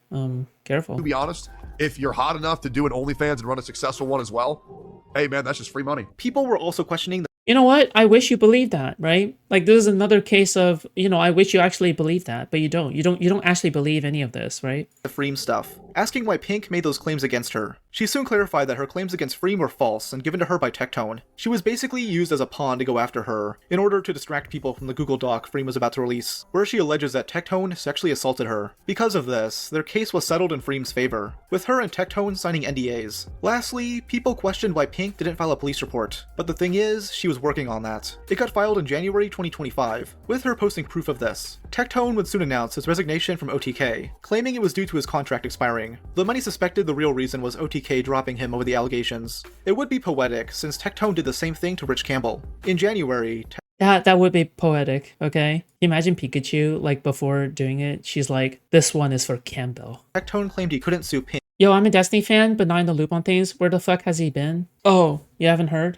careful. To be honest, if you're hot enough to do an OnlyFans and run a successful one as well, hey man, that's just free money. People were also questioning you know what? I wish you believed that, right? Like this is another case of, you know, I wish you actually believed that, but you don't. You don't actually believe any of this, right? The Freem stuff, asking why Pink made those claims against her. She soon clarified that her claims against Freem were false and given to her by Tectone. She was basically used as a pawn to go after her, in order to distract people from the Google Doc Freem was about to release, where she alleges that Tectone sexually assaulted her. Because of this, their case was settled in Freem's favor, with her and Tectone signing NDAs. Lastly, people questioned why Pink didn't file a police report, but the thing is, she was working on that. It got filed in January 2025, with her posting proof of this. Tectone would soon announce his resignation from OTK, claiming it was due to his contract expiring, though many suspected the real reason was OTK dropping him over the allegations. It would be poetic, since Tectone did the same thing to Rich Campbell. In January, that would be poetic, okay? Imagine Pikachu, like before doing it, she's like, this one is for Campbell. Tectone claimed he couldn't sue Pink Yo, I'm a Destiny fan, but not in the loop on things. Where the fuck has he been? Oh, you haven't heard?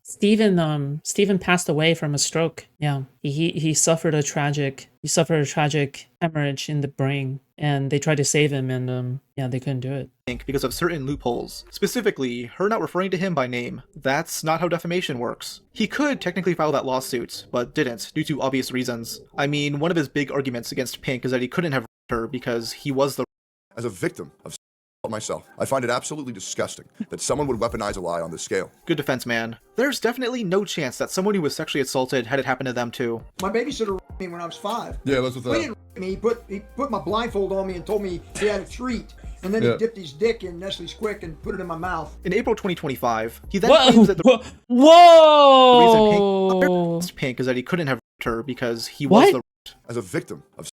Steven passed away from a stroke. Yeah. He suffered a tragic hemorrhage in the brain, and they tried to save him, and yeah, they couldn't do it. Because of certain loopholes. Specifically, her not referring to him by name. That's not how defamation works. He could technically file that lawsuit, but didn't, due to obvious reasons. I mean, one of his big arguments against Pink is that he couldn't have her because he was the— As a victim of myself, I find it absolutely disgusting that someone would weaponize a lie on this scale. Good defense, man. There's definitely no chance that someone who was sexually assaulted had it happen to them too. My babysitter me when I was 5. Yeah, that's what He didn't me. He put my blindfold on me and told me he had a treat. And then Yeah. he dipped his dick in Nestle's Quick and put it in my mouth. In April 2025, he then claims that the Whoa! reason Pink is that he couldn't have her because he was the— As a victim of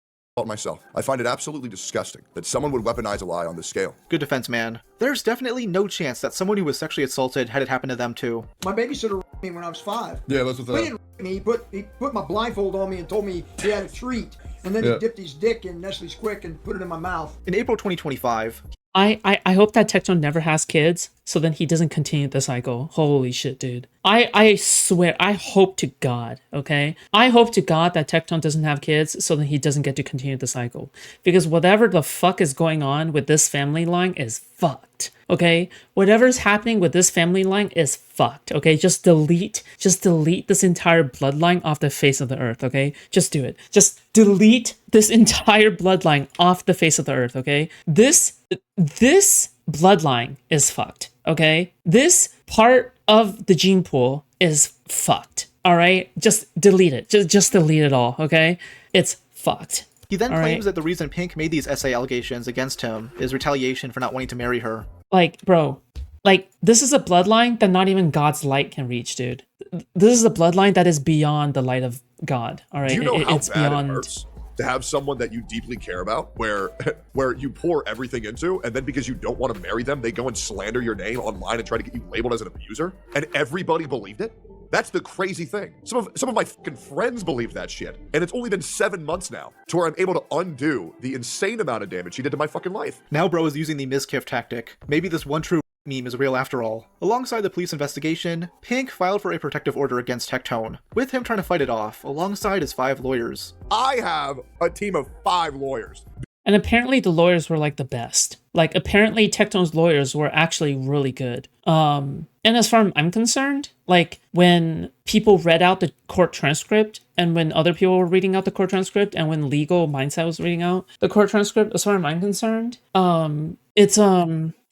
myself, I find it absolutely disgusting that someone would weaponize a lie on this scale. Good defense, man. There's definitely no chance that someone who was sexually assaulted had it happen to them too. My babysitter me when I was 5. Yeah, that's what He didn't me. He put my blindfold on me and told me he had a treat. And then he dipped his dick in Nestle's Quick and put it in my mouth. In April 2025, I hope that Tectone never has kids, so then he doesn't continue the cycle. Holy shit, dude. I swear, I hope to God, okay? I hope to God that Tectone doesn't have kids, so then he doesn't get to continue the cycle. Because whatever the fuck is going on with this family line is fucked, okay? Whatever's happening with this family line is fucked, okay? Just delete this entire bloodline off the face of the earth, okay? Just do it. Just delete this entire bloodline off the face of the earth, okay? This bloodline is fucked, okay? This part of the gene pool is fucked, all right? Just delete it. Just delete it all, okay? It's fucked. he then all claims right? that the reason Pink made these essay allegations against him is retaliation for not wanting to marry her. Like, bro, like, this is a bloodline that not even God's light can reach, dude. This is a bloodline that is beyond the light of God, all right? Do you know how It's bad beyond... it hurts to have someone that you deeply care about, where you pour everything into, and then because you don't want to marry them, they go and slander your name online and try to get you labeled as an abuser, and everybody believed it? That's the crazy thing. Some of my fucking friends believe that shit, and it's only been 7 months now to where I'm able to undo the insane amount of damage she did to my fucking life. Now bro is using the Mizkif tactic. Maybe this one true meme is real after all. Alongside the police investigation, Pink filed for a protective order against Tectone, with him trying to fight it off alongside his 5 lawyers. I have a team of 5 lawyers. And apparently the lawyers were like the best. Like, apparently Tectone's lawyers were actually really good. And as far as I'm concerned, like, when people read out the court transcript and when other people were reading out the court transcript and when Legal Mindset was reading out the court transcript, as far as I'm concerned,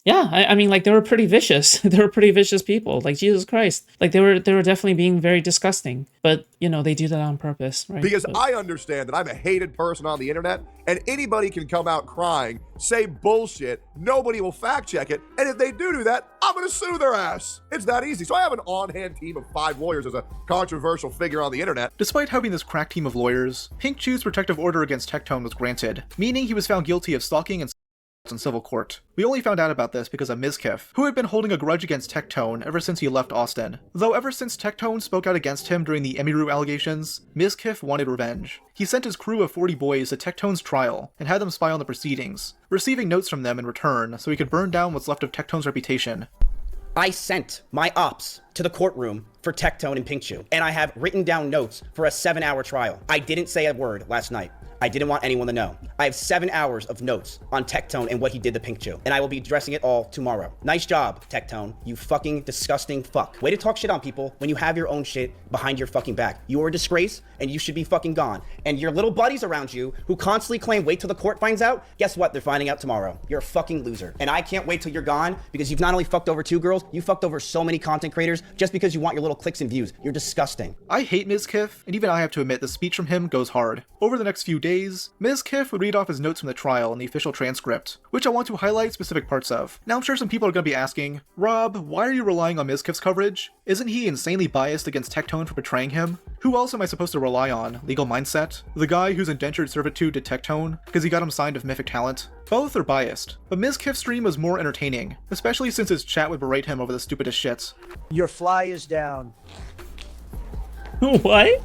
yeah, I mean, like, they were pretty vicious. They were pretty vicious people. Like, Jesus Christ. Like, they were definitely being very disgusting. But, you know, they do that on purpose, right? Because But- I understand that I'm a hated person on the internet, and anybody can come out crying, say bullshit, nobody will fact check it, and if they do that, I'm gonna sue their ass. It's that easy. So I have an on-hand team of 5 lawyers as a controversial figure on the internet. Despite having this crack team of lawyers, Pink Chew's protective order against Tectone was granted, meaning he was found guilty of stalking and in civil court. We only found out about this because of Mizkif, who had been holding a grudge against Tectone ever since he left Austin. Though ever since Tectone spoke out against him during the Emiru allegations, Mizkif wanted revenge. He sent his crew of 40 boys to Tectone's trial and had them spy on the proceedings, receiving notes from them in return so he could burn down what's left of Tectone's reputation. I sent my ops to the courtroom for Tectone and Pinkchu, and I have written down notes for a 7-hour trial. I didn't say a word last night. I didn't want anyone to know. I have 7 hours of notes on Tectone and what he did to Pinkchu, and I will be addressing it all tomorrow. Nice job, Tectone. You fucking disgusting fuck. Way to talk shit on people when you have your own shit behind your fucking back. You are a disgrace, and you should be fucking gone. And your little buddies around you who constantly claim wait till the court finds out, guess what? They're finding out tomorrow. You're a fucking loser. And I can't wait till you're gone because you've not only fucked over 2 girls, you fucked over so many content creators just because you want your little clicks and views. You're disgusting. I hate Mizkif, and even I have to admit the speech from him goes hard. Over the next few days, Mizkif would read off his notes from the trial in the official transcript, which I want to highlight specific parts of. Now I'm sure some people are going to be asking, Rob, why are you relying on Mizkif's coverage? Isn't he insanely biased against Tectone for betraying him? Who else am I supposed to rely on? Legal Mindset? The guy whose indentured servitude to Tectone because he got him signed of Mythic Talent? Both are biased, but Mizkif's stream was more entertaining, especially since his chat would berate him over the stupidest shits. Your fly is down. What?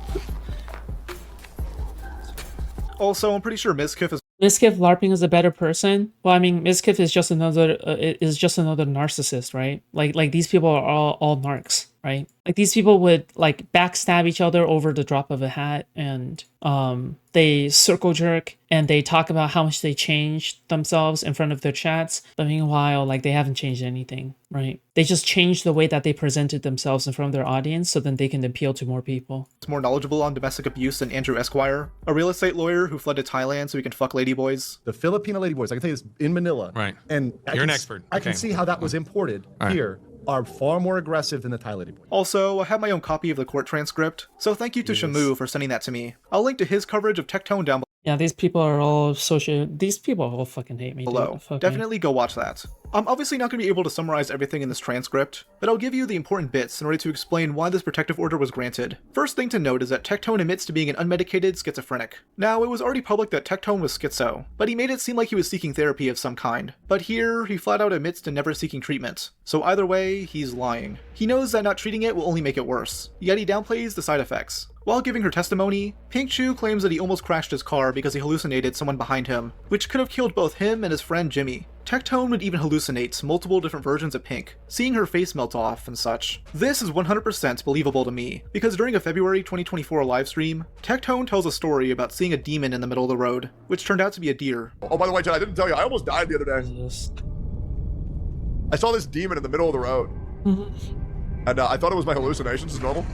Also, I'm pretty sure Mizkif is Miskiff LARPing is a better person. Well, I mean, Miskiff is just another narcissist, right? Like these people are all narcs, right? Like these people would like backstab each other over the drop of a hat, and they circle jerk and they talk about how much they changed themselves in front of their chats, but meanwhile, like they haven't changed anything, right? They just changed the way that they presented themselves in front of their audience so then they can appeal to more people. It's more knowledgeable on domestic abuse than Andrew Esquire, a real estate lawyer who fled to Thailand so he can fuck ladyboys. The Filipino ladyboys, I can tell you this, in Manila. Right. And You're an expert. I can Okay. see how that was imported All right. here. Are far more aggressive than the Thai ladyboy. Also, I have my own copy of the court transcript, so thank you to Shamu for sending that to me. I'll link to his coverage of Tectone down Yeah, these people are all these people all fucking hate me. below. Dude. Fuck me. Definitely go watch that. I'm obviously not going to be able to summarize everything in this transcript, but I'll give you the important bits in order to explain why this protective order was granted. First thing to note is that Tectone admits to being an unmedicated schizophrenic. Now, it was already public that Tectone was schizo, but he made it seem like he was seeking therapy of some kind. But here, he flat out admits to never seeking treatment. So either way, he's lying. He knows that not treating it will only make it worse, yet he downplays the side effects. While giving her testimony, Pink Chu claims that he almost crashed his car because he hallucinated someone behind him, which could have killed both him and his friend Jimmy. Tectone would even hallucinate multiple different versions of Pink, seeing her face melt off and such. This is 100% believable to me, because during a February 2024 livestream, Tectone tells a story about seeing a demon in the middle of the road, which turned out to be a deer. Oh, by the way, Chad, I didn't tell you, I almost died the other day. I saw this demon in the middle of the road. And I thought it was my hallucinations as normal.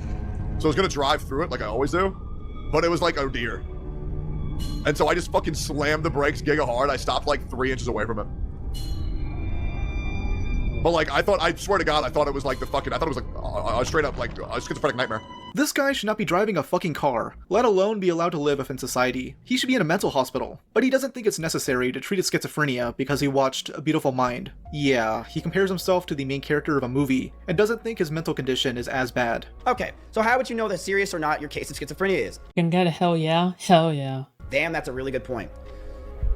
So I was gonna drive through it like I always do, but it was like a deer. And so I just fucking slammed the brakes giga hard. I stopped like 3 inches away from it. But like, I swear to God, I thought it was like I thought it was like a straight up like a schizophrenic nightmare. This guy should not be driving a fucking car, let alone be allowed to live within society. He should be in a mental hospital. But he doesn't think it's necessary to treat his schizophrenia because he watched A Beautiful Mind. Yeah, he compares himself to the main character of a movie, and doesn't think his mental condition is as bad. Okay, so how would you know that serious or not your case of schizophrenia is? You can get a hell yeah, hell yeah. Damn, that's a really good point.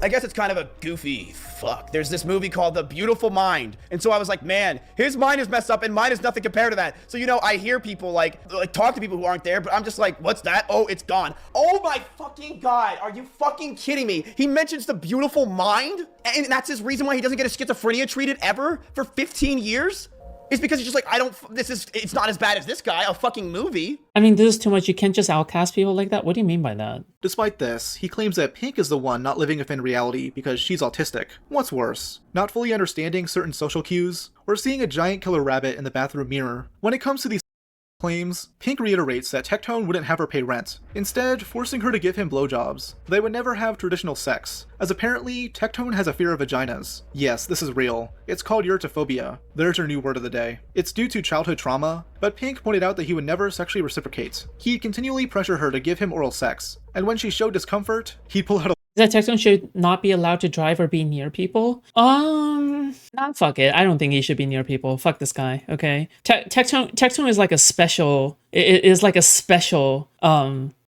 I guess it's kind of a goofy fuck. There's this movie called The Beautiful Mind. And so I was like, man, his mind is messed up and mine is nothing compared to that. So, you know, I hear people like talk to people who aren't there, but I'm just like, what's that? Oh, it's gone. Oh my fucking God. Are you fucking kidding me? He mentions The Beautiful Mind? And that's his reason why he doesn't get his schizophrenia treated ever for 15 years? It's because he's just like, it's not as bad as this guy, a fucking movie. I mean, this is too much. You can't just outcast people like that. What do you mean by that? Despite this, he claims that Pink is the one not living within reality because she's autistic. What's worse, not fully understanding certain social cues, or seeing a giant killer rabbit in the bathroom mirror? When it comes to these claims, Pink reiterates that Tectone wouldn't have her pay rent, instead forcing her to give him blowjobs. They would never have traditional sex, as apparently Tectone has a fear of vaginas. Yes, this is real. It's called urotophobia. There's her new word of the day. It's due to childhood trauma, but Pink pointed out that he would never sexually reciprocate. He'd continually pressure her to give him oral sex, and when she showed discomfort, he'd pull out a That Tectone should not be allowed to drive or be near people? Nah, fuck it. I don't think he should be near people. Fuck this guy, okay? Tectone is like a special, it is like a special,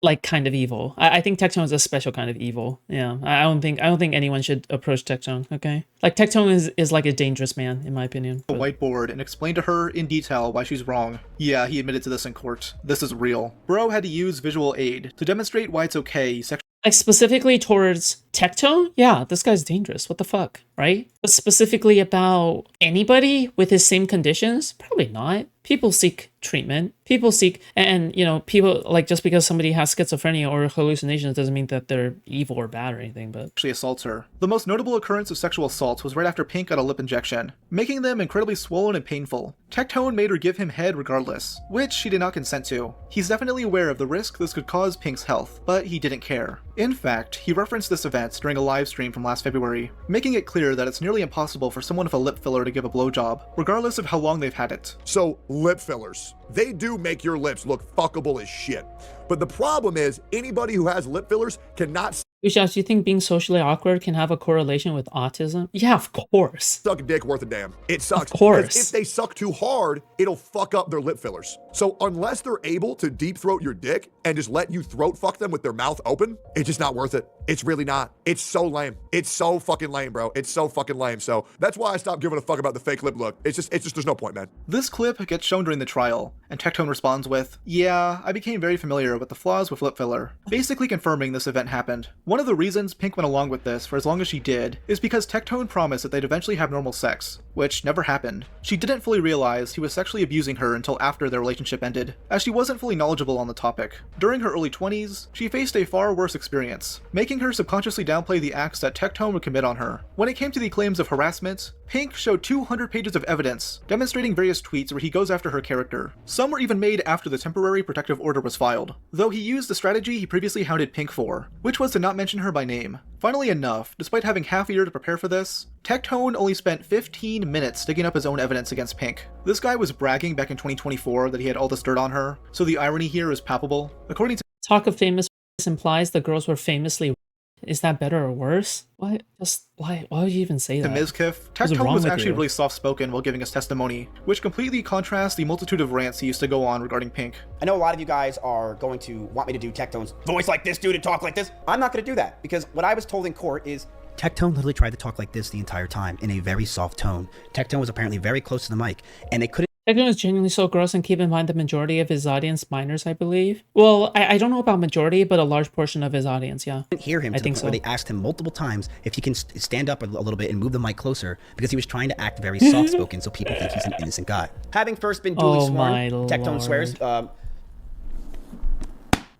like kind of evil. I think Tectone is a special kind of evil. Yeah, I don't think anyone should approach Tectone, okay? Like Tectone is like a dangerous man, in my opinion. a whiteboard and explained to her in detail why she's wrong. Yeah, he admitted to this in court. This is real. Bro had to use visual aid to demonstrate why it's okay Like specifically towards Tectone? Yeah, this guy's dangerous. What the fuck, right? But specifically about anybody with his same conditions? Probably not. People seek treatment. People seek, and you know, people like just because somebody has schizophrenia or hallucinations doesn't mean that they're evil or bad or anything, but actually assaults her. The most notable occurrence of sexual assault was right after Pink got a lip injection, making them incredibly swollen and painful. Tectone made her give him head regardless, which she did not consent to. He's definitely aware of the risk this could cause Pink's health, but he didn't care. In fact, he referenced this event during a live stream from last February, making it clear that it's nearly impossible for someone with a lip filler to give a blowjob, regardless of how long they've had it. So, lip fillers. They do make your lips look fuckable as shit. But the problem is, anybody who has lip fillers cannot Foodshops, do you think being socially awkward can have a correlation with autism? Yeah, of course. suck a dick worth a damn. It sucks. Of course. Because if they suck too hard, it'll fuck up their lip fillers. So unless they're able to deep throat your dick, and just let you throat fuck them with their mouth open, it's just not worth it. It's really not. It's so lame. It's so fucking lame, bro. It's so fucking lame. So that's why I stopped giving a fuck about the fake lip look. It's just, there's no point, man. This clip gets shown during the trial, and Tectone responds with, "Yeah, I became very familiar with the flaws with lip filler," basically confirming this event happened. One of the reasons Pink went along with this for as long as she did is because Tectone promised that they'd eventually have normal sex, which never happened. She didn't fully realize he was sexually abusing her until after their relationship ended, as she wasn't fully knowledgeable on the topic. During her early 20s, she faced a far worse experience, making her subconsciously downplay the acts that Tectone would commit on her. When it came to the claims of harassment, Pink showed 200 pages of evidence, demonstrating various tweets where he goes after her character. Some were even made after the temporary protective order was filed, though he used the strategy he previously hounded Pink for, which was to not mention her by name. Funnily enough, despite having half a year to prepare for this, Tectone only spent 15 minutes digging up his own evidence against Pink. This guy was bragging back in 2024 that he had all this dirt on her, so the irony here is palpable. According to Talk of famous implies the girls were famously. Is that better or worse? Why? Just why? Why would you even say that? Mizkif, Tectone was actually really soft-spoken while giving his testimony, which completely contrasts the multitude of rants he used to go on regarding Pink. I know a lot of you guys are going to want me to do Tectone's voice like this dude and talk like this. I'm not going to do that, because what I was told in court is Tectone literally tried to talk like this the entire time in a very soft tone. Tectone was apparently very close to the mic, and they couldn't. Tectone is genuinely so gross, and keep in mind the majority of his audience minors, I believe. Well, I don't know about majority, but a large portion of his audience, yeah. Hear him. I think so. Where they asked him multiple times if he can stand up a little bit and move the mic closer, because he was trying to act very soft-spoken, so people think he's an innocent guy. Having first been duly sworn, Tectone swears.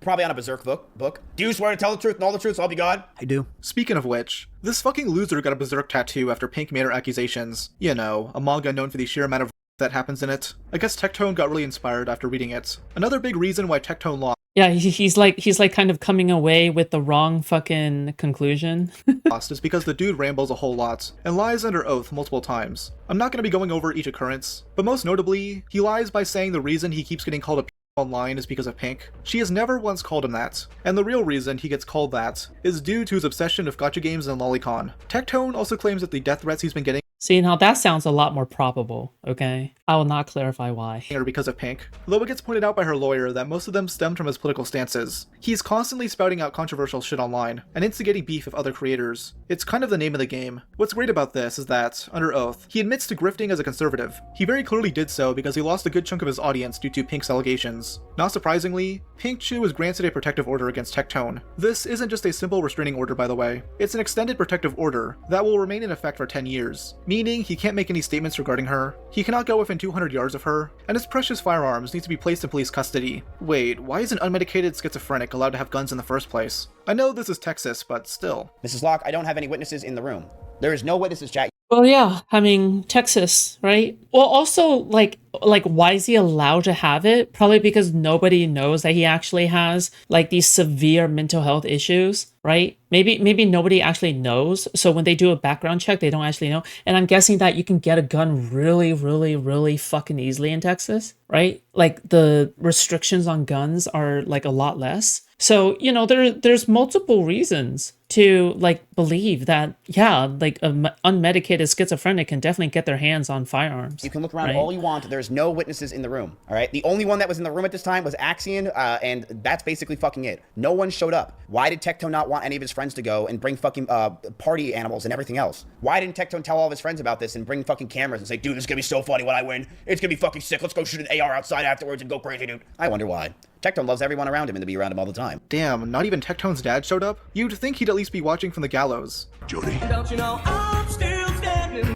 Probably on a Berserk book. Do you swear to tell the truth and all the truth, so help you God? I do. Speaking of which, this fucking loser got a Berserk tattoo after Pink made her accusations. You know, a manga known for the sheer amount of that happens in it. I guess Tectone got really inspired after reading it. Another big reason why Tectone lost. Yeah, he's like kind of coming away with the wrong fucking conclusion. Lost is because the dude rambles a whole lot and lies under oath multiple times. I'm not going to be going over each occurrence, but most notably, he lies by saying the reason he keeps getting called a online is because of Pink. She has never once called him that, and the real reason he gets called that is due to his obsession with gacha games and lolicon. Tectone also claims that the death threats he's been getting. See, now that sounds a lot more probable, okay? I will not clarify why. Because of Pink, though it gets pointed out by her lawyer that most of them stemmed from his political stances. He's constantly spouting out controversial shit online, and instigating beef with other creators. It's kind of the name of the game. What's great about this is that, under oath, he admits to grifting as a conservative. He very clearly did so because he lost a good chunk of his audience due to Pink's allegations. Not surprisingly, Pink Chu was granted a protective order against Tectone. This isn't just a simple restraining order, by the way. It's an extended protective order that will remain in effect for 10 years, meaning he can't make any statements regarding her, he cannot go within 200 yards of her, and his precious firearms need to be placed in police custody. Wait, why is an unmedicated schizophrenic allowed to have guns in the first place? I know this is Texas, but still. Mrs. Locke, I don't have any witnesses in the room. There is no witnesses, chat. Well, yeah, I mean, Texas, right? Well, also, like, why is he allowed to have it? Probably because nobody knows that he actually has, like, these severe mental health issues, right? Maybe nobody actually knows. So when they do a background check, they don't actually know. And I'm guessing that you can get a gun really, really, really fucking easily in Texas, right? Like, the restrictions on guns are, like, a lot less. So, you know, there's multiple reasons to, like, believe that, yeah, like, an unmedicated schizophrenic can definitely get their hands on firearms. You can look around right? all you want. There's no witnesses in the room, all right? The only one that was in the room at this time was Axion, and that's basically fucking it. No one showed up. Why did Tectone not want any of his friends to go and bring fucking party animals and everything else? Why didn't Tectone tell all of his friends about this and bring fucking cameras and say, dude, this is gonna be so funny when I win. It's gonna be fucking sick. Let's go shoot an AR outside afterwards and go crazy, dude. I wonder why. Tectone loves everyone around him and to be around him all the time. Damn, not even Tectone's dad showed up? You'd think he'd at least be watching from the gallows. Judy. Don't you know I'm still standing?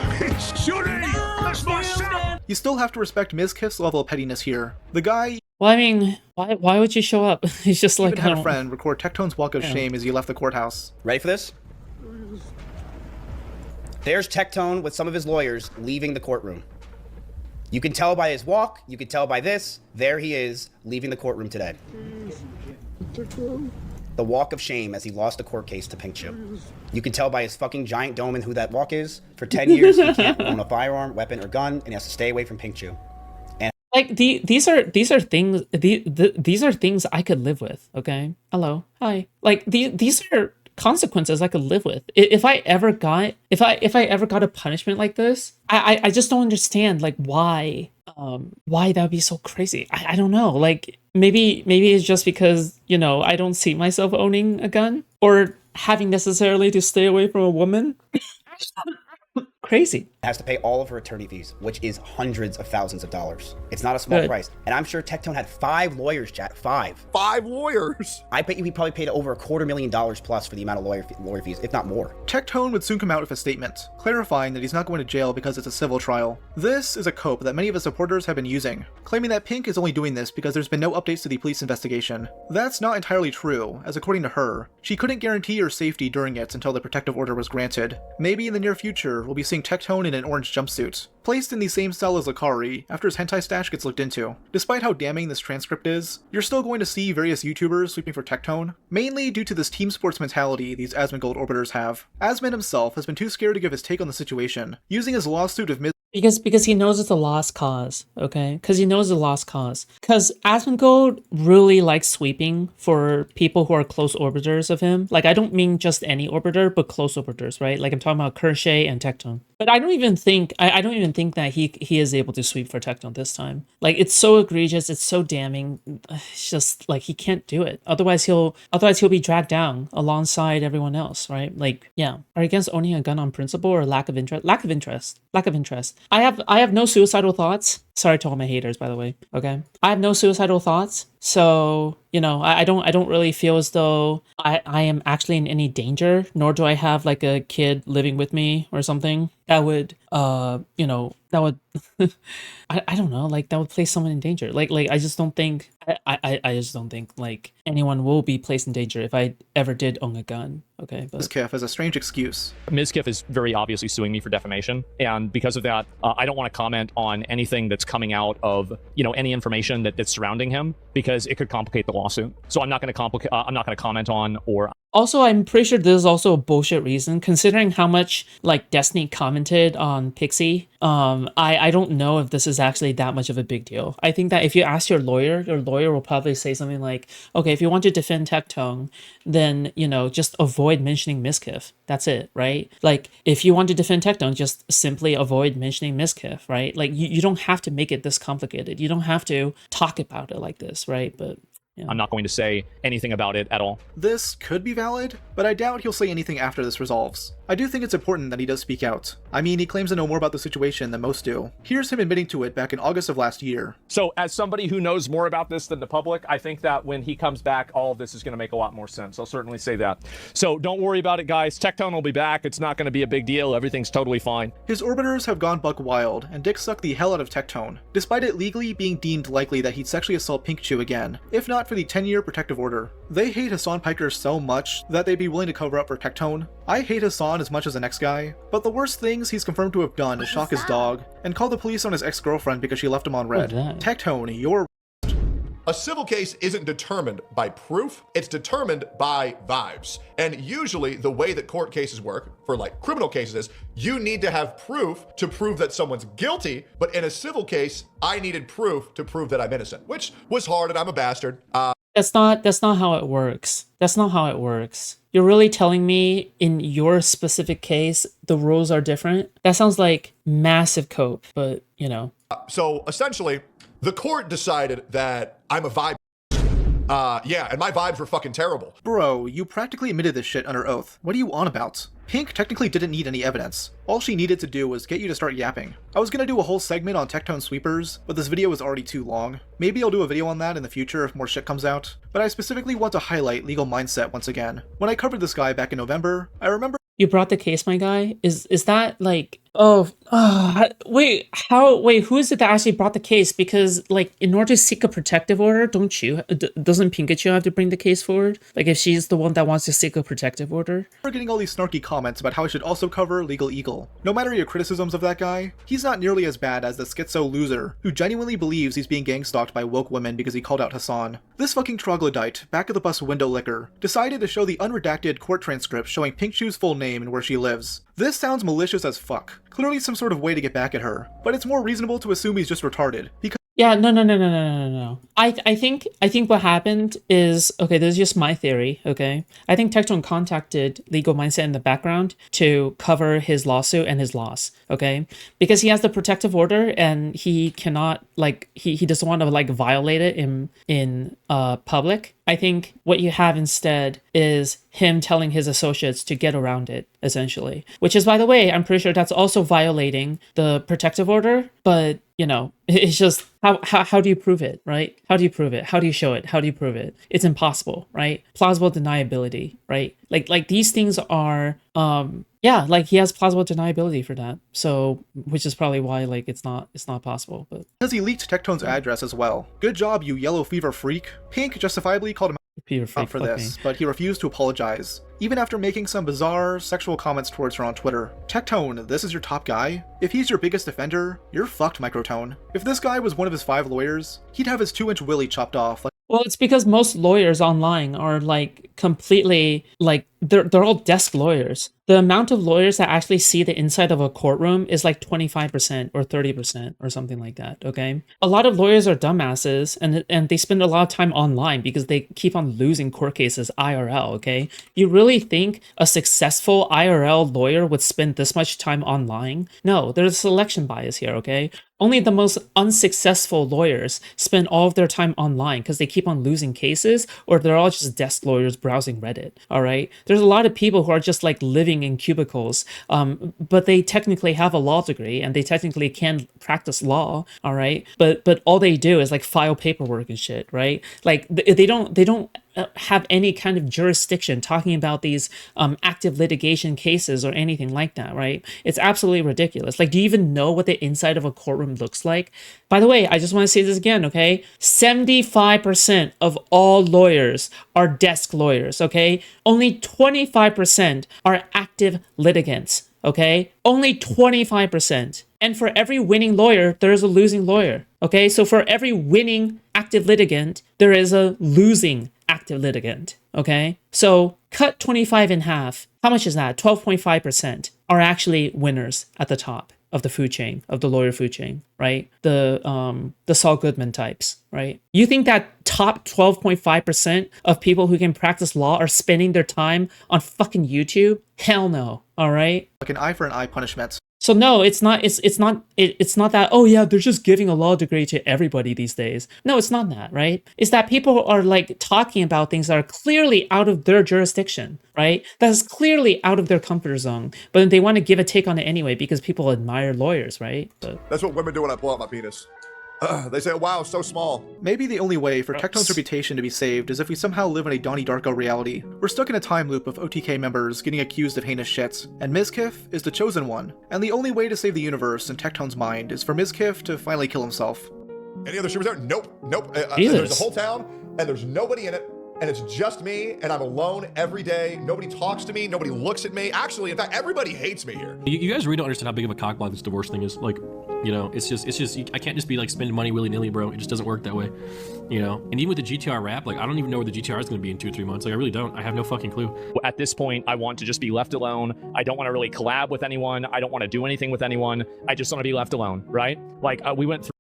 Judy! That's my son! You still have to respect Mizkif's level of pettiness here. The guy... Well, I mean, why would you show up? He's just like, even had a friend record Tectone's walk of shame as he left the courthouse. Ready for this? There's Tectone with some of his lawyers leaving the courtroom. You can tell by his walk, you can tell by this, there he is, leaving the courtroom today. The walk of shame as he lost the court case to Pink Chu. You can tell by his fucking giant dome and who that walk is. For 10 years, he can't own a firearm, weapon, or gun, and he has to stay away from Pink Chu. And like, these are things I could live with, okay? Hello, hi. Like, these are consequences I could live with. If I ever got a punishment like this, I just don't understand like why that would be so crazy. I don't know. Like maybe it's just because, you know, I don't see myself owning a gun or having necessarily to stay away from a woman. Crazy. Has to pay all of her attorney fees, which is hundreds of thousands of dollars. It's not a small price. And I'm sure Tectone had 5 lawyers, chat. 5 lawyers. I bet you he probably paid over $250,000 plus for the amount of lawyer fees, if not more. Tectone would soon come out with a statement, clarifying that he's not going to jail because it's a civil trial. This is a cope that many of his supporters have been using, claiming that Pink is only doing this because there's been no updates to the police investigation. That's not entirely true, as according to her, she couldn't guarantee her safety during it until the protective order was granted. Maybe in the near future, we'll be seeing Tectone in an orange jumpsuit, placed in the same cell as Lacari after his hentai stash gets looked into. Despite how damning this transcript is, you're still going to see various YouTubers sweeping for Tectone, mainly due to this team sports mentality these Asmongold orbiters have. Asmon himself has been too scared to give his take on the situation, using his lawsuit of because he knows it's a lost cause, okay? Because he knows it's a lost cause. Because Asmongold really likes sweeping for people who are close orbiters of him. Like, I don't mean just any orbiter, but close orbiters, right? Like, I'm talking about Kershay and Tectone. But I don't even think that he is able to sweep for Tectone this time. Like, it's so egregious, it's so damning. It's just like he can't do it. Otherwise he'll be dragged down alongside everyone else, right? Like, yeah. Are you against owning a gun on principle or lack of interest? Lack of interest. I have no suicidal thoughts. Sorry to all my haters, by the way. Okay, I have no suicidal thoughts, so you know I don't really feel as though I am actually in any danger. Nor do I have like a kid living with me or something that would you know that would I don't know, like that would place someone in danger. Like I just don't think I just don't think like anyone will be placed in danger if I ever did own a gun. Okay, but Mizkif as a strange excuse. Mizkif is very obviously suing me for defamation, and because of that, I don't want to comment on anything that's coming out of, you know, any information that's surrounding him because it could complicate the lawsuit. So I'm not going to comment on or. Also, I'm pretty sure this is also a bullshit reason, considering how much like Destiny commented on Pixie. I don't know if this is actually that much of a big deal. I think that if you ask your lawyer will probably say something like, okay, if you want to defend Tectone, then, you know, just avoid mentioning Mizkif. That's it, right? Like, if you want to defend Tectone, just simply avoid mentioning Mizkif, right? Like, you don't have to make it this complicated. You don't have to talk about it like this, right? But yeah. I'm not going to say anything about it at all. This could be valid, but I doubt he'll say anything after this resolves. I do think it's important that he does speak out. I mean, he claims to know more about the situation than most do. Here's him admitting to it back in August of last year. So as somebody who knows more about this than the public, I think that when he comes back, all of this is going to make a lot more sense. I'll certainly say that. So don't worry about it, guys. Tectone will be back. It's not going to be a big deal. Everything's totally fine. His orbiters have gone buck wild and dick sucked the hell out of Tectone, despite it legally being deemed likely that he'd sexually assault Pinkchu again, if not for the 10-year protective order. They hate Hassan Piker so much that they'd be willing to cover up for Tectone. I hate Hassan as much as the next guy, but the worst things he's confirmed to have done is shock his dog and call the police on his ex-girlfriend because she left him on red. Tectone, you're... A civil case isn't determined by proof, it's determined by vibes. And usually the way that court cases work, for like criminal cases, is you need to have proof to prove that someone's guilty, but in a civil case, I needed proof to prove that I'm innocent, which was hard and I'm a bastard. That's not how it works. That's not how it works. You're really telling me in your specific case, the rules are different? That sounds like massive cope, but you know. So essentially, the court decided that I'm a vibe. Yeah, and my vibes were fucking terrible. Bro, you practically admitted this shit under oath. What are you on about? Pink technically didn't need any evidence. All she needed to do was get you to start yapping. I was gonna do a whole segment on Tectone sweepers, but this video was already too long. Maybe I'll do a video on that in the future if more shit comes out. But I specifically want to highlight legal mindset once again. When I covered this guy back in November, I remember— You brought the case, my guy? Is that like, wait, who is it that actually brought the case? Because like, in order to seek a protective order, doesn't Pikachu have to bring the case forward? Like if she's the one that wants to seek a protective order? We're getting all these snarky comments about how I should also cover Legal Eagle. No matter your criticisms of that guy, he's not nearly as bad as the schizo loser who genuinely believes he's being gang stalked by woke women because he called out Hassan. This fucking troglodyte, back of the bus window licker, decided to show the unredacted court transcript showing Pinkchu's full name and where she lives. This sounds malicious as fuck. Clearly some sort of way to get back at her, but it's more reasonable to assume he's just retarded, because Yeah, no. I think what happened is, okay, this is just my theory, okay? I think Tectone contacted Legal Mindset in the background to cover his lawsuit and his loss, okay? Because he has the protective order and he cannot, like, he doesn't want to, like, violate it in public. I think what you have instead is him telling his associates to get around it, essentially. Which is, by the way, I'm pretty sure that's also violating the protective order, but, you know, it's just, how do you prove it, right? How do you prove it? How do you show it? How do you prove it? It's impossible, right? Plausible deniability, right? Like these things are, yeah, like he has plausible deniability for that. So, which is probably why, like, it's not possible, but. Because he leaked Tectone's address as well. Good job, you yellow fever freak. Pink justifiably called him out for this, but he refused to apologize, even after making some bizarre sexual comments towards her on Twitter. Tectone, this is your top guy? If he's your biggest offender, you're fucked, Microtone. If this guy was one of his 5 lawyers, he'd have his 2-inch willy chopped off. Well, it's because most lawyers online are, like, completely, like, they're all desk lawyers. The amount of lawyers that actually see the inside of a courtroom is like 25% or 30% or something like that, okay? A lot of lawyers are dumbasses and they spend a lot of time online because they keep on losing court cases IRL, okay? You really think a successful IRL lawyer would spend this much time online? No, there's a selection bias here, okay? Only the most unsuccessful lawyers spend all of their time online because they keep on losing cases, or they're all just desk lawyers browsing Reddit, all right? There's a lot of people who are just like living in cubicles, but they technically have a law degree and they technically can practice law, all right? But all they do is like file paperwork and shit, right? Like they don't have any kind of jurisdiction talking about these active litigation cases or anything like that, right? It's absolutely ridiculous. Like, do you even know what the inside of a courtroom looks like? By the way, I just want to say this again, okay? 75% of all lawyers are desk lawyers, okay? Only 25% are active litigants, okay? Only 25%. And for every winning lawyer, there is a losing lawyer, okay? So for every winning active litigant, there is a losing active litigant, okay? So cut 25 in half. How much is that? 12.5% are actually winners at the top of the food chain, of the lawyer food chain, right? The Saul Goodman types, right? You think that top 12.5% of people who can practice law are spending their time on fucking YouTube? Hell no, all right? Like an eye for an eye punishment. So no, it's not that, oh yeah, they're just giving a law degree to everybody these days. No, it's not that, right? It's that people are like talking about things that are clearly out of their jurisdiction, right? That is clearly out of their comfort zone, but they want to give a take on it anyway because people admire lawyers, right? But that's what women do when I pull out my penis. They say, wow, so small. Maybe the only way for Tectone's reputation to be saved is if we somehow live in a Donnie Darko reality. We're stuck in a time loop of OTK members getting accused of heinous shit, and Mizkif is the chosen one. And the only way to save the universe in Tectone's mind is for Mizkif to finally kill himself. Any other streamers there? Nope. There's a whole town, and there's nobody in it. And it's just me, and I'm alone every day. Nobody talks to me. Nobody looks at me. Actually, in fact, everybody hates me here. You guys really don't understand how big of a cockblock this divorce thing is. Like, you know, it's just, I can't just be like spending money willy-nilly, bro. It just doesn't work that way, you know? And even with the GTR wrap, like, I don't even know where the GTR is going to be in 2 or 3 months. Like, I really don't. I have no fucking clue. At this point, I want to just be left alone. I don't want to really collab with anyone. I don't want to do anything with anyone. I just want to be left alone, right? Like, we went through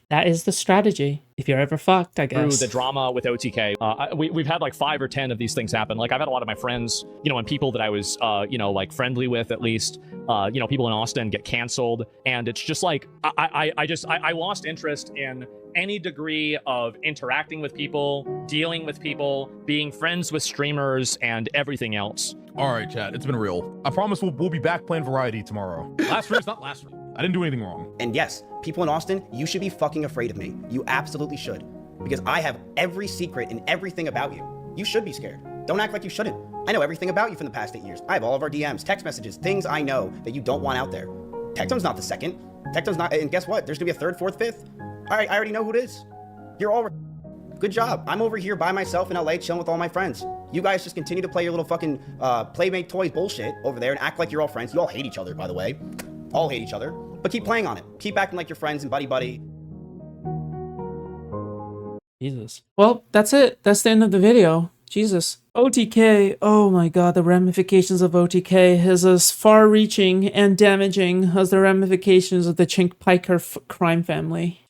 that is the strategy. If you're ever fucked, I guess. Through the drama with OTK, we've had like 5 or 10 of these things happen. Like I've had a lot of my friends, you know, and people that I was, you know, like friendly with at least, you know, people in Austin get canceled. And it's just like, I lost interest in any degree of interacting with people, dealing with people, being friends with streamers, and everything else. All right, chat, it's been real. I promise we'll be back playing variety tomorrow. Last stream's not last stream. I didn't do anything wrong. And yes, people in Austin, you should be fucking afraid of me. You absolutely should. Because I have every secret and everything about you. You should be scared. Don't act like you shouldn't. I know everything about you from the past 8 years. I have all of our DMs, text messages, things I know that you don't want out there. Tectone's not the second. Tectone's not, and guess what? There's gonna be a 3rd, 4th, 5th. All right, I already know who it is. You're all good job. I'm over here by myself in LA chilling with all my friends. You guys just continue to play your little fucking Playmate Toys bullshit over there and act like you're all friends. You all hate each other, by the way. All hate each other. But keep playing on it. Keep acting like you're friends and buddy-buddy. Jesus. Well, that's it. That's the end of the video. Jesus. OTK. Oh my god, the ramifications of OTK is as far-reaching and damaging as the ramifications of the Chink Piker crime family.